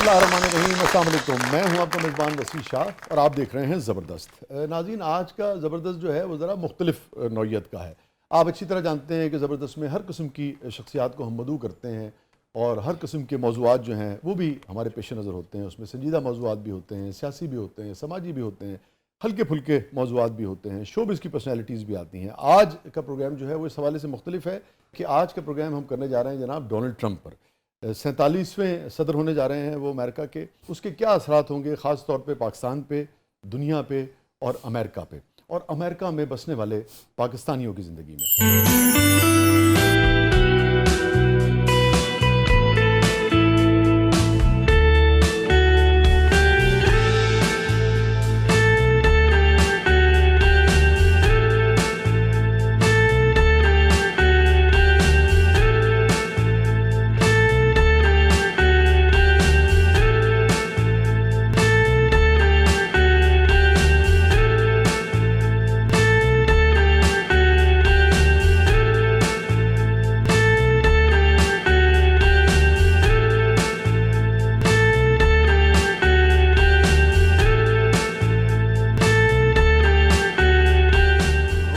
बिस्मिल्लाहिर्रहमानिर्रहीम। अस्सलाम वालेकुम। मैं हूं आपका मेज़बान वसी शाह और आप देख रहे हैं ज़बरदस्त। नाज़रीन, आज का ज़बरदस्त जो है वो ज़रा मुख्तलिफ नौइयत का है। आप अच्छी तरह जानते हैं कि ज़बरदस्त में हर किस्म की शख्सियात को हम मदऊ करते हैं और हर किस्म के मौज़ूआत जो हैं वो भी हमारे पेश नज़र होते हैं। उसमें संजीदा मौज़ूआत भी होते हैं, सियासी भी होते हैं, समाजी भी होते हैं, हल्के फुल्के मौज़ूआत भी होते हैं, शोबिज़ की पर्सनैलिटीज़ भी आती हैं। आज का प्रोग्राम जो है वो इस हवाले से मुख्तलिफ है कि आज का प्रोग्राम हम करने जा रहे हैं जनाब डोनाल्ड ट्रंप पर। 47वें सदर होने जा रहे हैं वो अमेरिका के। उसके क्या असरात होंगे ख़ास तौर पे पाकिस्तान पे, दुनिया पे और अमेरिका पे, और अमेरिका में बसने वाले पाकिस्तानियों की ज़िंदगी में।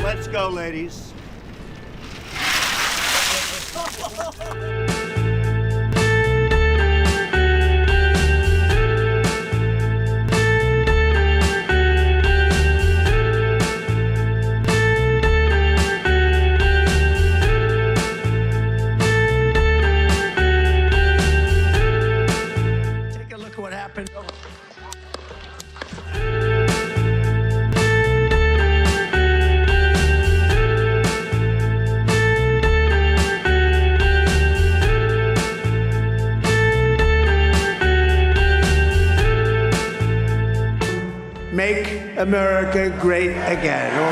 Let's go, ladies. Take a look at what happened. Make America great again. Oh.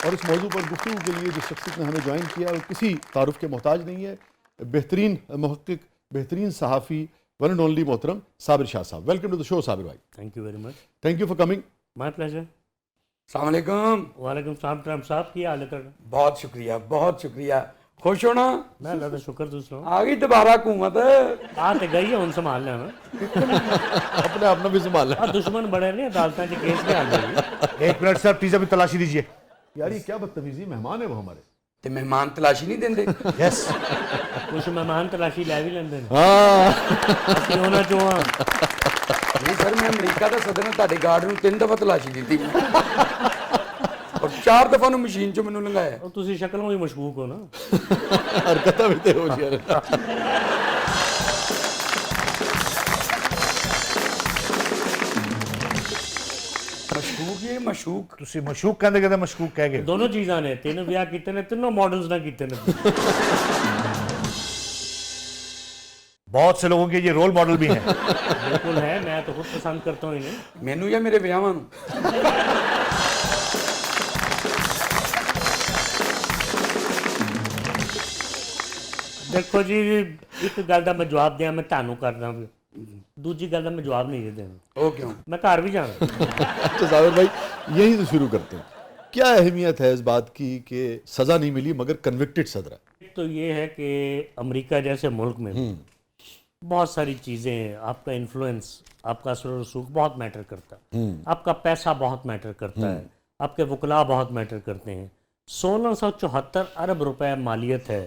और इस मौजू पर गुफ्तगू के लिए जिस शख्सियत ने हमें ज्वाइन किया वो किसी तारुफ के मोहताज नहीं है। बेहतरीन मुहक्किक, बेहतरीन सहाफ़ी, वन एंड ओनली मोहतरम Sabir Shah sahab. Welcome to the show Sabir भाई। Thank you very much. Thank you for coming. My pleasure. अस्सलाम वालेकुम। वालेकुम सलाम। ट्रम्प साहब की हाल है? बहुत शुक्रिया, बहुत शुक्रिया। खुश होना। मैं अल्लाह का शुक्र दूसरा आ गई दोबारा हुकूमत। आ तो गई है, उन संभाल लेना। अपने आप ने भी संभाला। और दुश्मन बड़े नहीं, अदालत के केस में आ गई। एक मिनट सर, प्लीज अभी तलाशी दीजिए। यार ये क्या बदतमीजी, मेहमान है वो हमारे। ते मेहमान तलाशी नहीं देंगे। यस, कुछ मेहमान तलाशी लै भी लेंदे ने। हाँ ਅਸੀਂ ਉਹਨਾਂ ਚੋਂ ਆ। नहीं सर, मैं अमरीका का सदर ने ਤੁਹਾਡੇ ਗਾਰਡ ਨੂੰ 3 ਦਫਾ ਤਲਾਸ਼ੀ ਦਿੱਤੀ और 4 ਦਫਾ ਨੂੰ ਮਸ਼ੀਨ ਚੋਂ ਮੈਨੂੰ ਲੰਘਾਇਆ। ਉਹ ਤੁਸੀਂ ਸ਼ਕਲੋਂ ਹੀ ਮਸ਼ਕੂਕ ਹੋ ਨਾ। हरकत भी तो हो जी। मशकूक ये मशूक। ਤੁਸੀਂ ਮਸ਼ੂਕ ਕਹਿੰਦੇ ਕਹਿੰਦੇ ਮਸ਼ਕੂਕ ਕਹਿ ਗਏ। ਦੋਨੋਂ ਚੀਜ਼ਾਂ ਨੇ। ਤਿੰਨ ਵਿਆਹ ਕੀਤੇ ਨੇ, ਤਿੰਨੋਂ ਮਾਡਲਸ ਨਾਲ ਕੀਤੇ ਨੇ। बहुत से लोगों के ये रोल मॉडल भी हैं। बिल्कुल है, मैं तो खुद पसंद करता हूँ इन्हें। ਮੈਨੂੰ ਜਾਂ ਮੇਰੇ ਵਿਆਹਾਂ ਨੂੰ? ਦੇਖੋ ਜੀ, ਇੱਕ ਗੱਲ ਦਾ ਮੈਂ ਜਵਾਬ ਦਿਆਂ, ਮੈਂ ਤੁਹਾਨੂੰ ਕਰਦਾ। ਦੂਜੀ ਗੱਲ ਦਾ ਮੈਂ ਜਵਾਬ ਨਹੀਂ ਦੇਣਾ। ਉਹ ਕਿਉਂ? ਮੈਂ ਘਰ ਵੀ ਜਾਣਾ। तो साबिर भाई यही तो शुरू करते हैं। क्या अहमियत है इस बात की कि सज़ा नहीं मिली मगर कन्विक्टेड सदर है? तो ये है कि अमेरिका जैसे मुल्क में बहुत सारी चीज़ें, आपका इन्फ्लुएंस, आपका असर और रसूख बहुत मैटर करता है। आपका पैसा बहुत मैटर करता है, आपके वकला बहुत मैटर करते हैं। 1674 अरब रुपए मालियत है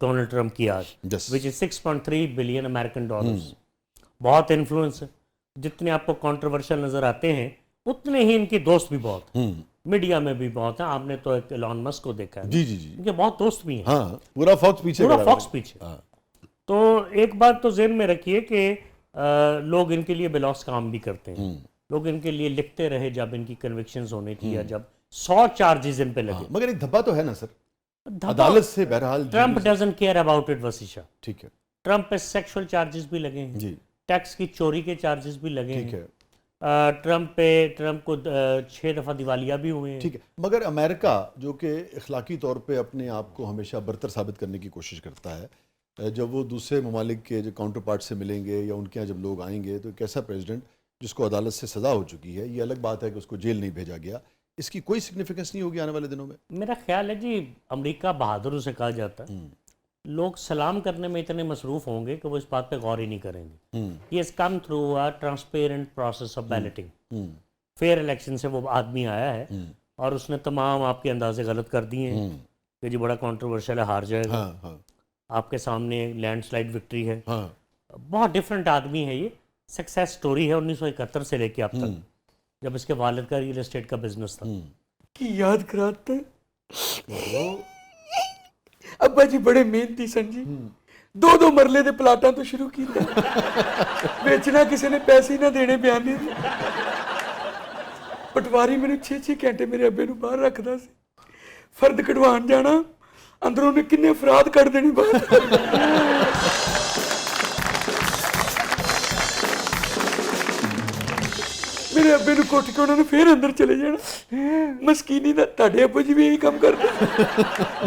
डोनाल्ड ट्रंप की आज, Yes. Which is 6.3 billion American dollars. बहुत इन्फ्लुएंस है। जितने आपको कंट्रोवर्शियल नज़र आते हैं उतने ही इनके दोस्त भी बहुत हैं। मीडिया में भी बहुत हैं। आपने तो एक एलॉन मस्क को देखा है, जी जी जी। इनके बहुत दोस्त भी हैं। हाँ, पूरा फॉक्स पीछे पूरा खड़ा फॉक्स है। पीछे। हाँ। तो एक बात तो ज़हन में रखिए कि लोग इनके लिए बेलौस काम भी करते हैं। लोग इनके लिए लिखते रहे जब इनकी कन्विक्शंस होने थी, या जब 100 चार्जेस इन पे लगे। मगर एक धब्बा तो है ना सर, धब्बा- अदालत से बहरहाल Trump jail doesn't care about it वसीशा। ठीक है ट्रंप पे सेक्सुअल चार्जेस भी लगे हैं, जी, टैक्स की चोरी के चार्जेस भी लगे ठीक हैं। है ट्रंप को 6 दफ़ा दिवालिया भी हुए हैं। ठीक है। मगर अमेरिका जो कि इखलाकी तौर पे अपने आप को हमेशा बरतर साबित करने की कोशिश करता है, जब वो दूसरे ममालिक के जो काउंटर पार्ट से मिलेंगे या उनके यहाँ जब लोग आएंगे तो एक ऐसा प्रेसिडेंट जिसको अदालत से सज़ा हो चुकी है, ये अलग बात है कि उसको जेल नहीं भेजा गया, اس کی کوئی سگنیفیکنس نہیں ہوگی آنے والے دنوں میں؟ میرا خیال ہے جی امریکہ بہادروں سے کہا جاتا ہے، لوگ سلام کرنے میں اتنے مصروف ہوں گے کہ وہ اس بات پہ غور ہی نہیں کریں گے. یہ is come through a transparent process of balloting. Fair election سے وہ آدمی آیا ہے اور اس نے تمام آپ کے اندازے غلط کر دیے ہیں کہ جی بڑا کنٹروورشل ہے، ہار جائے گا. آپ کے سامنے لینڈ سلائڈ وکٹری ہے. بہت ڈفرینٹ آدمی ہے. یہ سکسیس سٹوری ہے 1971 سے لے کے اب تک، جب اس کے والد کا ریئل اسٹیٹ کا بزنس تھا. کی یاد کراتا ہے ابا جی بڑے محنتی سن جی. 2 مرلے دے پلاٹاں تو شروع کیتا بیچنا کسی نے پیسے نہ دینے بیان نہیں. پٹواری میرے 6 گھنٹے میرے ابے نو باہر رکھدا سی. فرد کਢਵਾਣ جانا اندروں نے کنے افراد کر دینی باہر. میرے ابے نو کٹ کے انہوں نے پھر اندر چلے جانا. مسکینی دا تہاڈے ابو جی بھی یہی کام کرتے.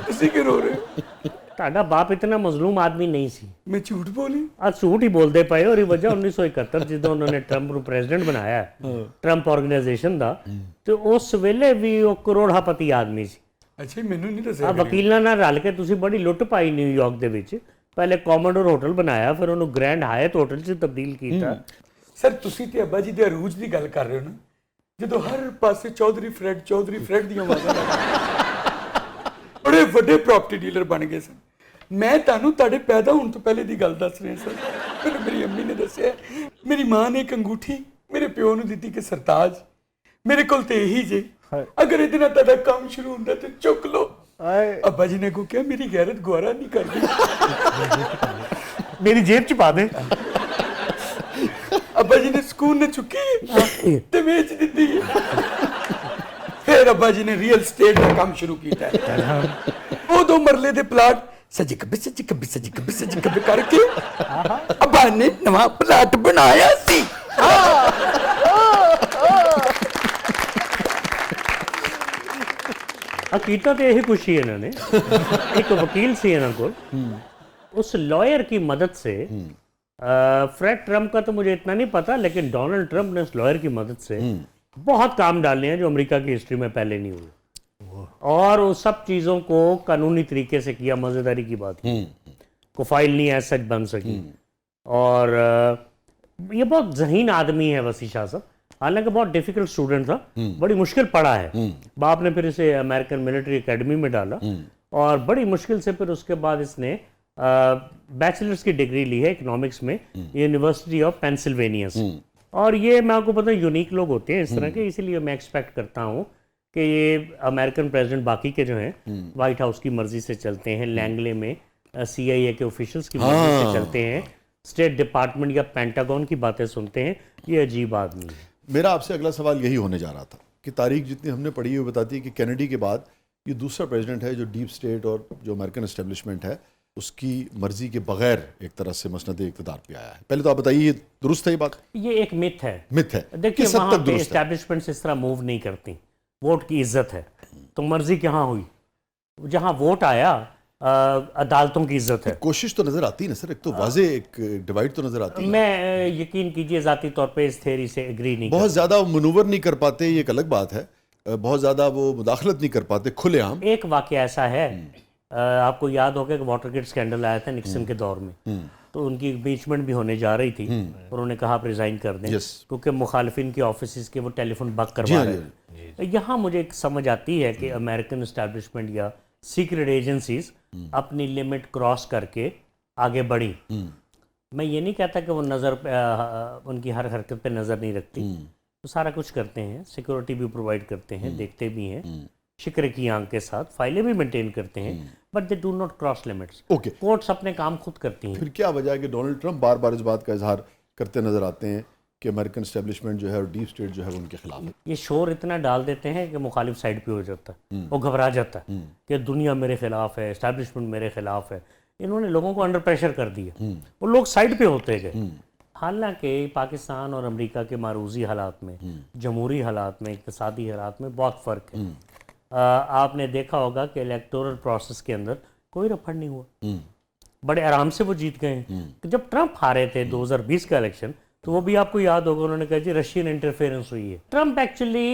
تسی کیوں رو رہے ہو؟ تہاڈا باپ اتنا مظلوم آدمی نہیں سی. میں جھوٹ بولی؟ آج جھوٹ ہی بولتے پئے. اور یہ وجہ 1971 جدو انہوں نے ٹرمپ نو پریزیڈنٹ بنایا ہے، ٹرمپ آرگنائزیشن دا، تو اس ویلے بھی وہ کروڑا پتی آدمی سی. اچھا مینوں نہیں دسیا. وکیلاں نال رل کے تسی بڑی لٹ پائی نیو یارک دے وچ. پہلے کوموڈور ہوٹل بنایا، پھر انہوں گرینڈ ہائٹ ہوٹل چ تبدیل کیتا. سر تسی تے ابا جی دے عروج دی گل کر رہے ہو نا، جدو ہر پاسے چودھری فریڈ دیاں آوازاں بڑے وڈے پراپرٹی ڈیلر بن گئے سن. میں تانوں تہاڈے پیدا ہون تو پہلے دی گل دس رہا سر. مینوں میری امی نے دسیا میری ماں نے ایک انگوٹھی میرے پیو نو دتی کہ سرتاج میرے کول تے یہی جے، اگر ادھر نہ تہاڈا کام شروع ہوندا تے چک لو. ابا جی نے کو کیا میری غیرت گوارا نہیں کردی، میری جیب چ پا دے. ابا جی نے سکون نے چکی تے بیچ دیتی. پھر ابا جی نے ریئل اسٹیٹ کا کام شروع کیتا ہے. وہ 2 مرلے دے پلاٹ سجی کبھی کر کے ابا نے نواں پلاٹ بنایا سی. کیتا تو یہی کچھ ہی انہوں نے. ایک وکیل سی انہوں کو، اس لائر کی مدد سے، فریڈ ٹرمپ کا تو مجھے اتنا نہیں پتا، لیکن ڈونلڈ ٹرمپ نے اس لائر کی مدد سے بہت کام ڈالے ہیں جو امریکہ کی ہسٹری میں پہلے نہیں ہوئے، اور وہ سب چیزوں کو قانونی طریقے سے کیا. مزیداری کی بات کو فائل نہیں ایز سچ بن سکی. اور یہ بہت ذہین آدمی ہے وسیع شاہ صاحب. حالانکہ بہت ڈیفیکلٹ اسٹوڈنٹ تھا، بڑی مشکل پڑھا ہے. باپ نے پھر اسے امریکن ملٹری اکیڈمی میں ڈالا اور بڑی مشکل سے پھر اس کے بعد اس نے بیچلرز کی ڈگری لی ہے اکنامکس میں یونیورسٹی آف پینسلوینیا سے. اور یہ میں آپ کو پتہ یونیک لوگ ہوتے ہیں اس طرح کے، اسی لیے میں ایکسپیکٹ کرتا ہوں کہ یہ امریکن پریزیڈنٹ باقی کے جو ہیں وائٹ ہاؤس کی مرضی سے چلتے ہیں، لینگلے میں CIA کے آفیشلز کی مرضی سے چلتے ہیں، اسٹیٹ ڈپارٹمنٹ یا پینٹاگون کی باتیں سنتے ہیں. یہ عجیب آدمی ہے. میرا آپ سے اگلا سوال یہی ہونے جا رہا تھا کہ تاریخ جتنی ہم نے پڑھی ہے وہ بتاتی ہے کہ کینیڈی کے بعد یہ دوسرا پریزیڈنٹ ہے جو ڈیپ اسٹیٹ اور جو امریکن اسٹیبلشمنٹ ہے اس کی مرضی کے بغیر ایک طرح سے مسند اقتدار پہ آیا ہے. پہلے تو آپ بتائیے یہ درست ہے یہ بات؟ یہ ایک مت ہے. مت ہے. دیکھیے کس حد وہاں تک پہ درست ہے؟ اسٹیبلشمنٹ اس طرح موو نہیں کرتی. ووٹ کی عزت ہے. تو مرضی کہاں ہوئی؟ جہاں ووٹ آیا عدالتوں کی عزت ہے. کوشش تو نظر آتی ہے نا سر، ایک تو واضح ایک ڈیوائڈ تو نظر آتی ہے. میں یقین کیجئے ذاتی طور پہ اس تھیوری سے ایگری نہیں بہت زیادہ وہ منور نہیں کر پاتے، یہ ایک الگ بات ہے. بہت زیادہ وہ مداخلت نہیں کر پاتے کھلے عام. ایک واقعہ ایسا ہے، آپ کو یاد ہوگا کہ واٹر گیٹ اسکینڈل آیا تھا نکسن کے دور میں، تو ان کی امپیچمنٹ بھی ہونے جا رہی تھی اور انہوں نے کہا آپ ریزائن کر دیں کیونکہ مخالفین کے آفیسز کے وہ ٹیلی فون بک کروا رہے ہیں. یہاں مجھے ایک سمجھ آتی ہے کہ امریکن اسٹیبلشمنٹ یا سیکرٹ ایجنسیز اپنی لمٹ کراس کر کے آگے بڑھی. میں یہ نہیں کہتا کہ وہ نظر ان کی ہر حرکت پہ نظر نہیں رکھتی، وہ سارا کچھ کرتے ہیں، سیکورٹی بھی پرووائڈ کرتے ہیں، دیکھتے بھی ہیں شکر کی آنکھ کے ساتھ، فائلیں بھی مینٹین کرتے ہیں، but they do not cross limits. Courts اپنے کام خود کرتی ہیں. پھر کیا وجہ ہے کہ ڈونلڈ ٹرمپ بار بار اس بات کا اظہار کرتے نظر آتے ہیں کہ امریکن اسٹیبلشمنٹ جو ہے اور ڈیپ اسٹیٹ جو ہے وہ ان کے خلاف ہے؟ یہ شور اتنا ڈال دیتے ہیں کہ مخالف سائڈ پہ ہو جاتا ہے، وہ گھبرا جاتا ہے کہ دنیا میرے خلاف ہے، اسٹیبلشمنٹ میرے خلاف ہے. انہوں نے لوگوں کو انڈر پریشر کر دیا، وہ لوگ سائڈ پہ ہوتے گئے. حالانکہ پاکستان اور امریکہ کے معروضی حالات میں، جمہوری حالات میں، اقتصادی حالات میں بہت فرق ہے. آپ نے دیکھا ہوگا کہ الیکٹورل پروسیس کے اندر کوئی رفڑ نہیں ہوا، بڑے آرام سے وہ جیت گئے ہیں. جب ٹرمپ ہارے تھے 2020 کا الیکشن तो वो भी आपको याद होगा, उन्होंने कहा जी रशियन इंटरफेरेंस हुई है। ट्रम्प एक्चुअली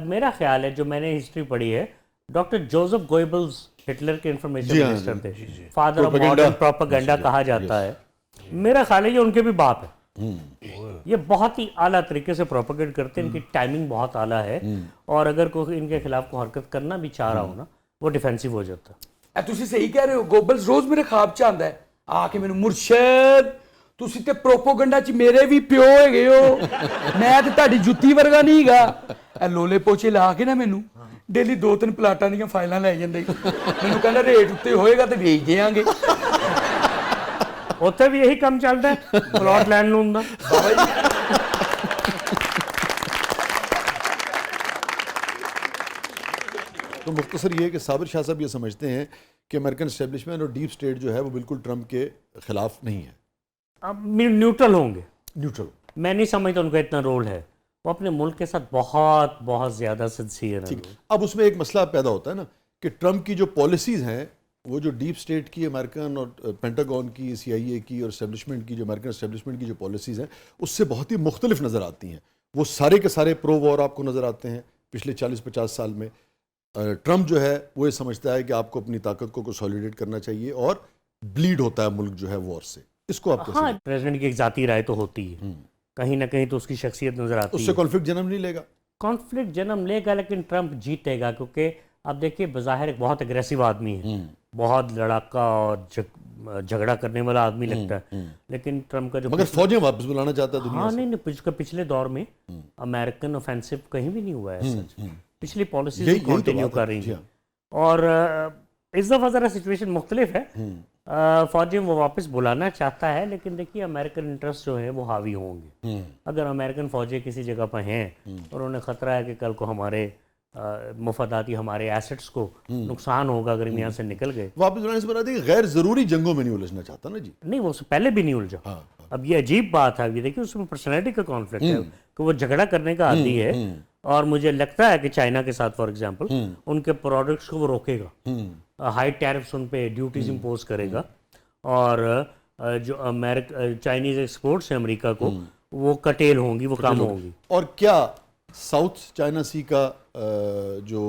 मेरा ख्याल है, जो मैंने हिस्ट्री पढ़ी है, डॉक्टर जोसेफ गोइबल्स हिटलर के इंफॉर्मेशन जी हाँ, मिनिस्टर थे, फादर ऑफ मॉडर्न प्रोपेगेंडा कहा जाता है। मेरा ख्याल है ये उनके भी बाप है। ये बहुत ही आला तरीके से प्रोपेगेट करते हैं, इनकी टाइमिंग बहुत आला है, और अगर कोई इनके खिलाफ कोई हरकत करना भी चाह रहा हो ना, वो डिफेंसिव हो जाता है। ਇਹ ਤੁਸੀਂ ਸਹੀ ਕਹਿ ਰਹੇ ਹੋ। ਗੋਬਲਸ ਰੋਜ਼ ਮੇਰੇ ਖਾਬ ਚ ਆਂਦਾ ਹੈ ਆ ਕੇ ਮੈਨੂੰ, ਮੁਰਸ਼ਦ ਤੁਸੀਂ ਤੇ ਪ੍ਰੋਪੋਗੰਡਾ ਚ ਮੇਰੇ ਵੀ ਪਿਓ ਹੈਗੇ ਹੋ, ਮੈਂ ਤੇ ਤੁਹਾਡੀ ਜੁੱਤੀ ਵਰਗਾ ਨਹੀਂ ਹੈਗਾ। ਇਹ ਲੋਲੇ ਪੋਚੇ ਲਾ ਕੇ ਨਾ ਮੈਨੂੰ ਡੇਲੀ 2-3 ਪਲਾਟਾਂ ਦੀਆਂ ਫਾਈਲਾਂ ਲੈ ਜਾਂਦੇ, ਮੈਨੂੰ ਕਹਿੰਦਾ ਰੇਟ ਉੱਤੇ ਹੋਏਗਾ ਤੇ ਵੇਚ ਦੇਾਂਗੇ। ਉੱਥੇ ਵੀ ਇਹੀ ਕੰਮ ਚੱਲਦਾ ਹੈ, ਪਲਾਟ ਲੈਣ ਨੂੰ ਹੁੰਦਾ। ਬਾਬਾ ਜੀ तो मुख्तसर ये है कि साबिर शाह साहब ये समझते हैं कि अमेरिकन इस्टेब्लिशमेंट और डीप स्टेट जो है वो बिल्कुल ट्रम्प के खिलाफ नहीं है, अब न्यूट्रल होंगे। न्यूट्रल। मैं नहीं समझता उनका इतना रोल है, वो अपने मुल्क के साथ बहुत बहुत ज़्यादा सिंसियर है। ठीक। अब उसमें एक मसला पैदा होता है ना कि ट्रम्प की जो पॉलिसीज़ हैं वो जो डीप स्टेट की, अमेरिकन और पेंटागन की, CIA की और इस्टेब्लिशमेंट की, जो अमेरिकन इस्टेब्लिशमेंट की जो पॉलिसीज़ हैं उससे बहुत ही मुख्तलिफ नज़र आती हैं। वो सारे के सारे प्रो वॉर आपको नज़र आते हैं पिछले 40-50 साल में। ट्रम्प जो है वो ये समझता है कि आपको अपनी ताकत को कंसोलिडेट करना चाहिए और ब्लीड होता है मुल्क जो है वॉर से। इसको आप कैसे? हाँ, प्रेसिडेंट की एक ज़ाती राय तो होती है, कहीं ना कहीं तो उसकी शख्सियत नज़र आती उससे है। कॉन्फ्लिक्ट जन्म नहीं लेगा? कॉन्फ्लिक्ट जन्म लेगा, लेकिन ट्रम्प जीतेगा, क्योंकि आप देखिए बज़ाहिर एक बहुत एग्रेसिव आदमी है, बहुत लड़ाका और झगड़ा करने वाला आदमी लगता है, लेकिन ट्रम्प का जो मगर फौजें वापस बुलाना चाहता है दुनिया हाँ से। नहीं, पिछले दौर में अमेरिकन ऑफेंसिव कहीं भी नहीं हुआ है सच। पिछली पॉलिसीज यही तो कंटिन्यू बात है। कर रही जी हैं, हाँ। और इस दफ़ा ज़रा सिचुएशन मुख्तलिफ है। फौजें वो वापस बुलाना चाहता है, लेकिन देखिए अमेरिकन इंटरेस्ट जो है वो हावी होंगे। अगर अमेरिकन फौजें किसी जगह पर हैं और उन्हें ख़तरा है कि कल को हमारे मुफादाती, हमारे एसेट्स को नुकसान होगा अगर हम यहाँ से निकल गए। वापस बुलाने से बना दी गैर ज़रूरी जंगों में नहीं उलझना चाहता ना जी। नहीं, वो उससे पहले भी नहीं उलझा। हाँ, अब ये अजीब बात है, ये देखिए उसमें पर्सनैलिटी का कॉन्फ्लिक्ट है कि वो झगड़ा करने का आदी है, और मुझे लगता है कि चाइना के साथ फॉर एग्जांपल उनके प्रोडक्ट्स को वो रोकेगा, हाई टैरिफ्स उन पे ड्यूटीज इम्पोज करेगा, और जो चाइनीज एक्सपोर्ट्स हैं अमेरिका को वो कटेल होंगी, वो कम होंगी। और क्या साउथ चाइना सी का जो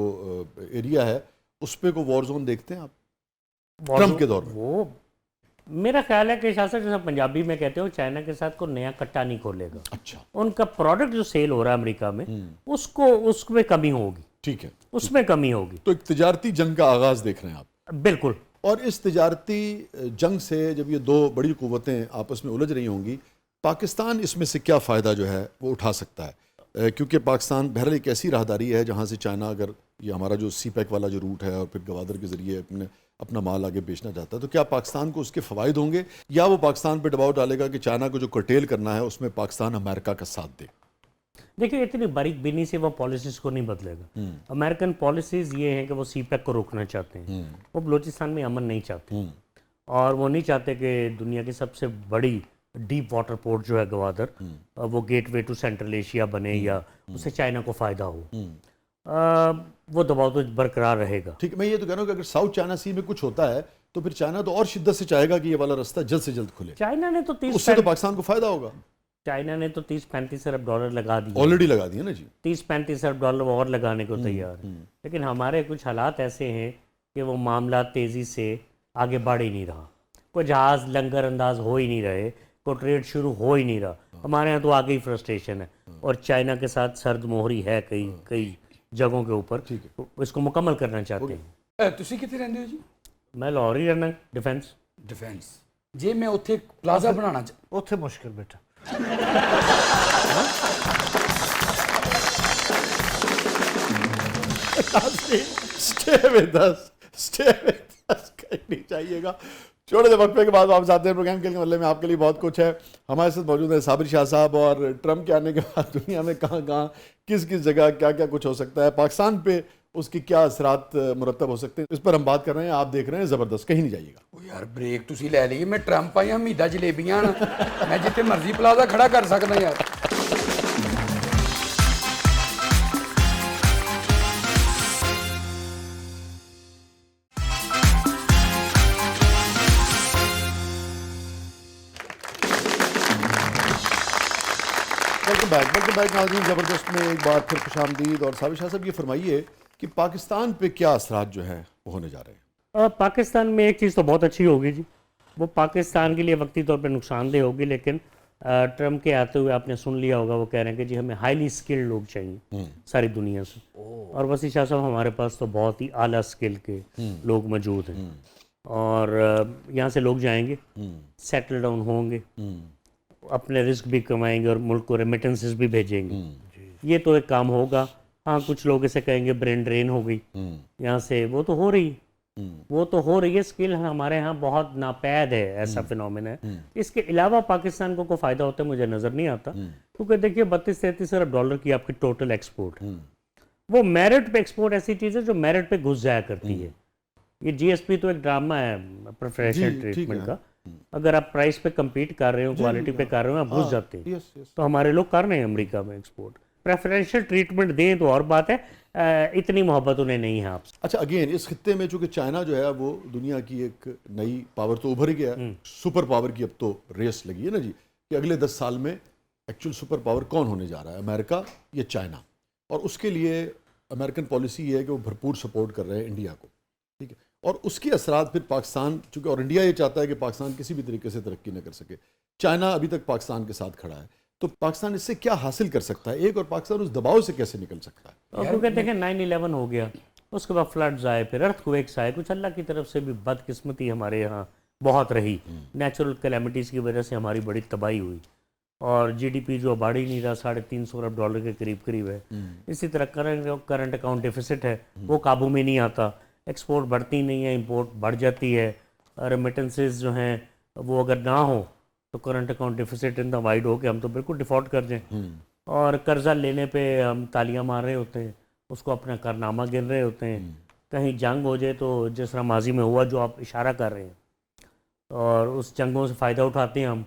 एरिया है उस पे को वॉर जोन देखते हैं आप ट्रम्प के दौर में? वो मेरा ख्याल है कि शासक, जैसा पंजाबी में कहते हो, चाइना के साथ कोई नया कट्टा नहीं खोलेगा। अच्छा, उनका प्रोडक्ट जो सेल हो रहा है अमेरिका में उसमें कमी होगी, ठीक है, उसमें कमी होगी। तो एक तिजारती जंग का आगाज देख रहे हैं आप? बिल्कुल। और इस तिजारती जंग से जब ये दो बड़ी कुव्वतें आपस में उलझ रही होंगी, पाकिस्तान इसमें से क्या फ़ायदा जो है वो उठा सकता है? क्योंकि पाकिस्तान बहरहाल एक ऐसी राहदारी है जहाँ से चाइना, अगर ये हमारा जो CPEC वाला जो रूट है और फिर गवादर के ज़रिए अपना माल आगे बेचना चाहता है, तो क्या पाकिस्तान को उसके फ़वाइद होंगे, या वो पाकिस्तान पे दबाव डालेगा कि चाइना को जो कर्टेल करना है उसमें पाकिस्तान अमेरिका का साथ दे? देखिए, इतनी बारीक बीनी से वो पॉलिसीज को नहीं बदलेगा। अमेरिकन पॉलिसीज ये हैं कि वो CPEC को रोकना चाहते हैं, वो बलूचिस्तान में अमन नहीं चाहते, और वो नहीं चाहते कि दुनिया की सबसे बड़ी डीप वाटर पोर्ट जो है गवादर, वो गेटवे टू सेंट्रल एशिया बने या उससे चाइना को फ़ायदा हो। वो दबाव तो बरकरार रहेगा। ठीक है, मैं ये तो कह रहा हूँ कि अगर साउथ चाइना सी में कुछ होता है तो फिर चाइना तो और शिद्दत से चाहेगा कि ये वाला रास्ता जल्द से जल्द खुले। चाइना ने तो उससे तो पाकिस्तान को फायदा होगा। चाइना ने तो 30-35 अरब डॉलर लगा दिए, ऑलरेडी लगा दिए ना जी। 30-35 अरब डॉलर और लगाने को तैयार है, लेकिन हमारे कुछ हालात ऐसे हैं कि वो मामला तेज़ी से आगे बढ़ ही नहीं रहा, कोई जहाज़ लंगर अंदाज हो ही नहीं रहे, कोई ट्रेड शुरू हो ही नहीं रहा। हमारे यहाँ तो आगे ही फ्रस्ट्रेशन है, और चाइना के साथ सर्द मोहरी है कई जगहों के ऊपर, इसको मुकम्मल करना चाहते हैं। ਤੁਸੀਂ ਕਿੱਥੇ ਰਹਿੰਦੇ ਹੋ ਜੀ? मैं लाहौर ही रहना, डिफेंस ਜੇ ਮੈਂ ਉੱਥੇ ਇੱਕ ਪਲਾਜ਼ਾ ਬਣਾਉਣਾ ਉੱਥੇ ਮੁਸ਼ਕਿਲ ਬੇਟਾ। Stay with us, कहीं नहीं चाहिएगा। छोटे से वक्फे के बाद वापस आते हैं प्रोग्राम के मतलब में। आपके लिए बहुत कुछ है। हमारे साथ मौजूद है साबिर शाह साहब, और ट्रम्प के आने के बाद दुनिया में कहाँ कहाँ किस किस जगह क्या क्या कुछ हो सकता है, पाकिस्तान पे उसकी क्या असरात मुरतब हो सकते हैं, इस पर हम बात कर रहे हैं। आप देख रहे हैं ज़बरदस्त, कहीं नहीं जाइएगा। ਉਹ ਯਾਰ ਬ੍ਰੇਕ ਤੁਸੀਂ ਲੈ ਲਈ, ਮੈਂ ਟਰੰਪ ਆਇਆ ਹਮੀਦਾ ਜਲੇਬੀਆਂ ਨਾ, ਮੈਂ ਜਿੱਥੇ ਮਰਜ਼ੀ ਪਲਾਜ਼ਾ ਖੜਾ ਕਰ ਸਕਦਾ ਯਾਰ। ویلکم بیک ناظرین، زبردست میں ایک بار پھر خوش آمدید. اور صابر شاہ صاحب یہ فرمائیے کہ پاکستان پہ کیا اثرات جو ہیں وہ ہونے جا رہے ہیں؟ پاکستان میں ایک چیز تو بہت اچھی ہوگی جی، وہ پاکستان کے لیے وقتی طور پہ نقصان دہ ہوگی، لیکن ٹرمپ کے آتے ہوئے آپ نے سن لیا ہوگا وہ کہہ رہے ہیں کہ جی ہمیں ہائیلی اسکلڈ لوگ چاہیے ساری دنیا سے. اور وسیع شاہ صاحب ہمارے پاس تو بہت ہی اعلیٰ اسکل کے لوگ موجود ہیں، اور یہاں سے لوگ جائیں گے، سیٹل ڈاؤن ہوں گے، اپنے رزق بھی کمائیں گے اور ملک کو ریمیٹنسز بھی بھیجیں گے. یہ تو ایک کام ہوگا. ہاں کچھ لوگ اسے کہیں گے برین ڈرین ہو گئی یہاں سے، وہ تو ہو رہی ہے. اسکل ہمارے ہاں بہت ناپید ہے، ایسا فینومین ہے. اس کے علاوہ پاکستان کو کوئی فائدہ ہوتا ہے مجھے نظر نہیں آتا، کیونکہ دیکھیے 32-33 ارب ڈالر کی آپ کی ٹوٹل ایکسپورٹ، وہ میرٹ پہ ایکسپورٹ ایسی چیز ہے جو میرٹ پہ گھس جایا کرتی ہے. یہ جی ایس پی تو ایک ڈرامہ ہے پریفریشنل ٹریٹمنٹ کا. اگر آپ پرائس پہ کمپیٹ کر رہے ہو، کوالٹی پہ کر رہے ہو، آپ گھس جاتے ہیں. تو ہمارے لوگ کر رہے ہیں امریکہ میں ایکسپورٹ. پریفرینشل ٹریٹمنٹ دیں تو اور بات ہے، اتنی محبت انہیں نہیں ہے آپ سے. اچھا، اگین اس خطے میں چونکہ چائنا جو ہے وہ دنیا کی ایک نئی پاور تو ابھر گیا ہے، سپر پاور کی اب تو ریس لگی ہے نا جی، کہ اگلے 10 سال میں ایکچوئل سپر پاور کون ہونے جا رہا ہے، امریکہ یا چائنا. اور اس کے لیے امریکن پالیسی یہ ہے کہ وہ بھرپور سپورٹ کر رہے ہیں انڈیا کو، ٹھیک ہے. اور اس کے اثرات پھر پاکستان، چونکہ اور انڈیا یہ چاہتا ہے کہ پاکستان کسی بھی طریقے سے ترقی نہ کر سکے. چائنا ابھی تک پاکستان کے ساتھ کھڑا ہے، تو پاکستان اس سے کیا حاصل کر سکتا ہے ایک، اور پاکستان اس دباؤ سے کیسے نکل سکتا ہے؟ کیونکہ دیکھیں 9/11 ہو گیا، اس کے بعد فلڈز آئے، پھر ارتھ کویکس آئے. کچھ اللہ کی طرف سے بھی بدقسمتی ہمارے یہاں بہت رہی، نیچرل کلیمٹیز کی وجہ سے ہماری بڑی تباہی ہوئی، اور جی ڈی پی جو بڑھ ہی نہیں رہا، 350 ارب ڈالر کے قریب ہے. اسی طرح کرنٹ اکاؤنٹ ڈیفیسٹ ہے، وہ قابو میں نہیں آتا. ایکسپورٹ بڑھتی نہیں ہے، امپورٹ بڑھ جاتی ہے. ریمیٹنسز جو ہیں وہ اگر نہ ہوں تو کرنٹ اکاؤنٹ ڈیفیسٹ اتنا وائڈ ہو کہ ہم تو بالکل ڈیفالٹ کر جائیں. اور قرضہ لینے پہ ہم تالیاں مار رہے ہوتے ہیں، اس کو اپنا کارنامہ گن رہے ہوتے ہیں. کہیں جنگ ہو جائے تو جس طرح ماضی میں ہوا جو آپ اشارہ کر رہے ہیں، اور اس جنگوں سے فائدہ اٹھاتے ہیں ہم،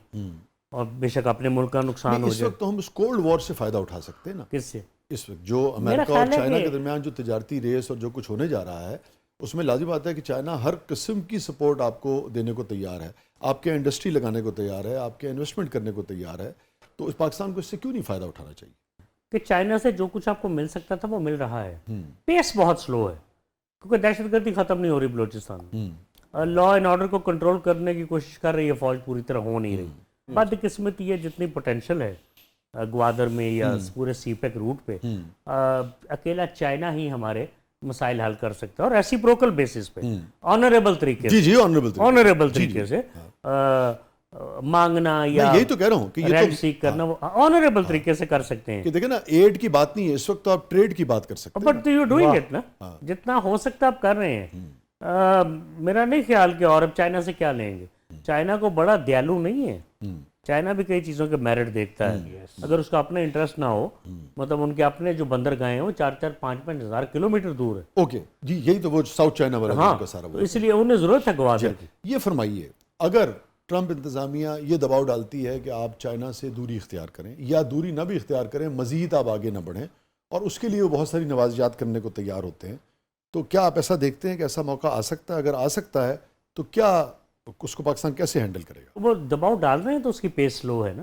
اور بے شک اپنے ملک کا نقصان ہو اس جائے. وقت تو ہم اس کولڈ وار سے فائدہ اٹھا سکتے ہیں نا. کس سے؟ اس وقت جو امریکہ اور چائنا کے درمیان جو تجارتی ریس اور جو کچھ ہونے جا رہا ہے، اس میں لازم آتا ہے کہ چائنا ہر قسم کی سپورٹ آپ کو دینے کو تیار ہے، آپ کے انڈسٹری لگانے کو تیار ہے، آپ کے انویسٹمنٹ کرنے کو تیار ہے. تو اس پاکستان کو اس سے کیوں نہیں فائدہ اٹھانا چاہیے؟ کہ چائنا سے جو کچھ آپ کو مل سکتا تھا وہ مل رہا ہے. پیس بہت سلو ہے، کیونکہ دہشت گردی ختم نہیں ہو رہی بلوچستان میں. لا اینڈ آرڈر کو کنٹرول کرنے کی کوشش کر رہی ہے فوج، پوری طرح ہو نہیں رہی. بدقسمتی ہے جتنی پوٹینشل ہے گوادر میں یا پورے سی پیک روٹ پہ، اکیلا چائنا ہی ہمارے مسائل حل کر سکتا ہے، اور ریسیپروکل بیسس پہ، آنریبل طریقے سے. جی آنریبل طریقے سے مانگنا یا یہی تو کہہ رہا ہوں کہ یہ رینٹ سیک کرنا وہ آنریبل طریقے سے کر سکتے ہیں. کہ دیکھیں نا، ایڈ کی بات نہیں ہے اس وقت، تو آپ ٹریڈ کی بات کر سکتے ہیں. بٹ یو ڈوئنگ اٹ نا، جتنا ہو سکتا آپ کر رہے ہیں. میرا نہیں خیال کہ اور اب چائنا سے کیا لیں گے. چائنا کو بڑا دیالو نہیں ہے، چائنا بھی کئی چیزوں کے میرٹ دیکھتا ہے. اگر اس کا اپنا انٹرسٹ نہ ہو، مطلب ان کے اپنے جو بندرگاہیں ہیں وہ 4-5 ہزار کلومیٹر دور ہے. اوکے جی، یہی تو وہ ساؤتھ چائنا والا کا سارا. اس لیے انہیں ضرورت ہے گوادر کی. یہ فرمائیے، اگر ٹرمپ انتظامیہ یہ دباؤ ڈالتی ہے کہ آپ چائنا سے دوری اختیار کریں، یا دوری نہ بھی اختیار کریں، مزید آپ آگے نہ بڑھیں، اور اس کے لیے وہ بہت ساری نوازجات کرنے کو تیار ہوتے ہیں، تو کیا آپ ایسا دیکھتے ہیں کہ ایسا موقع آ سکتا ہے؟ اگر آ سکتا ہے تو کیا اس کو پاکستان کیسے ہینڈل کرے گا؟ وہ دباؤ ڈال رہے ہیں تو اس کی پیس سلو ہے نا.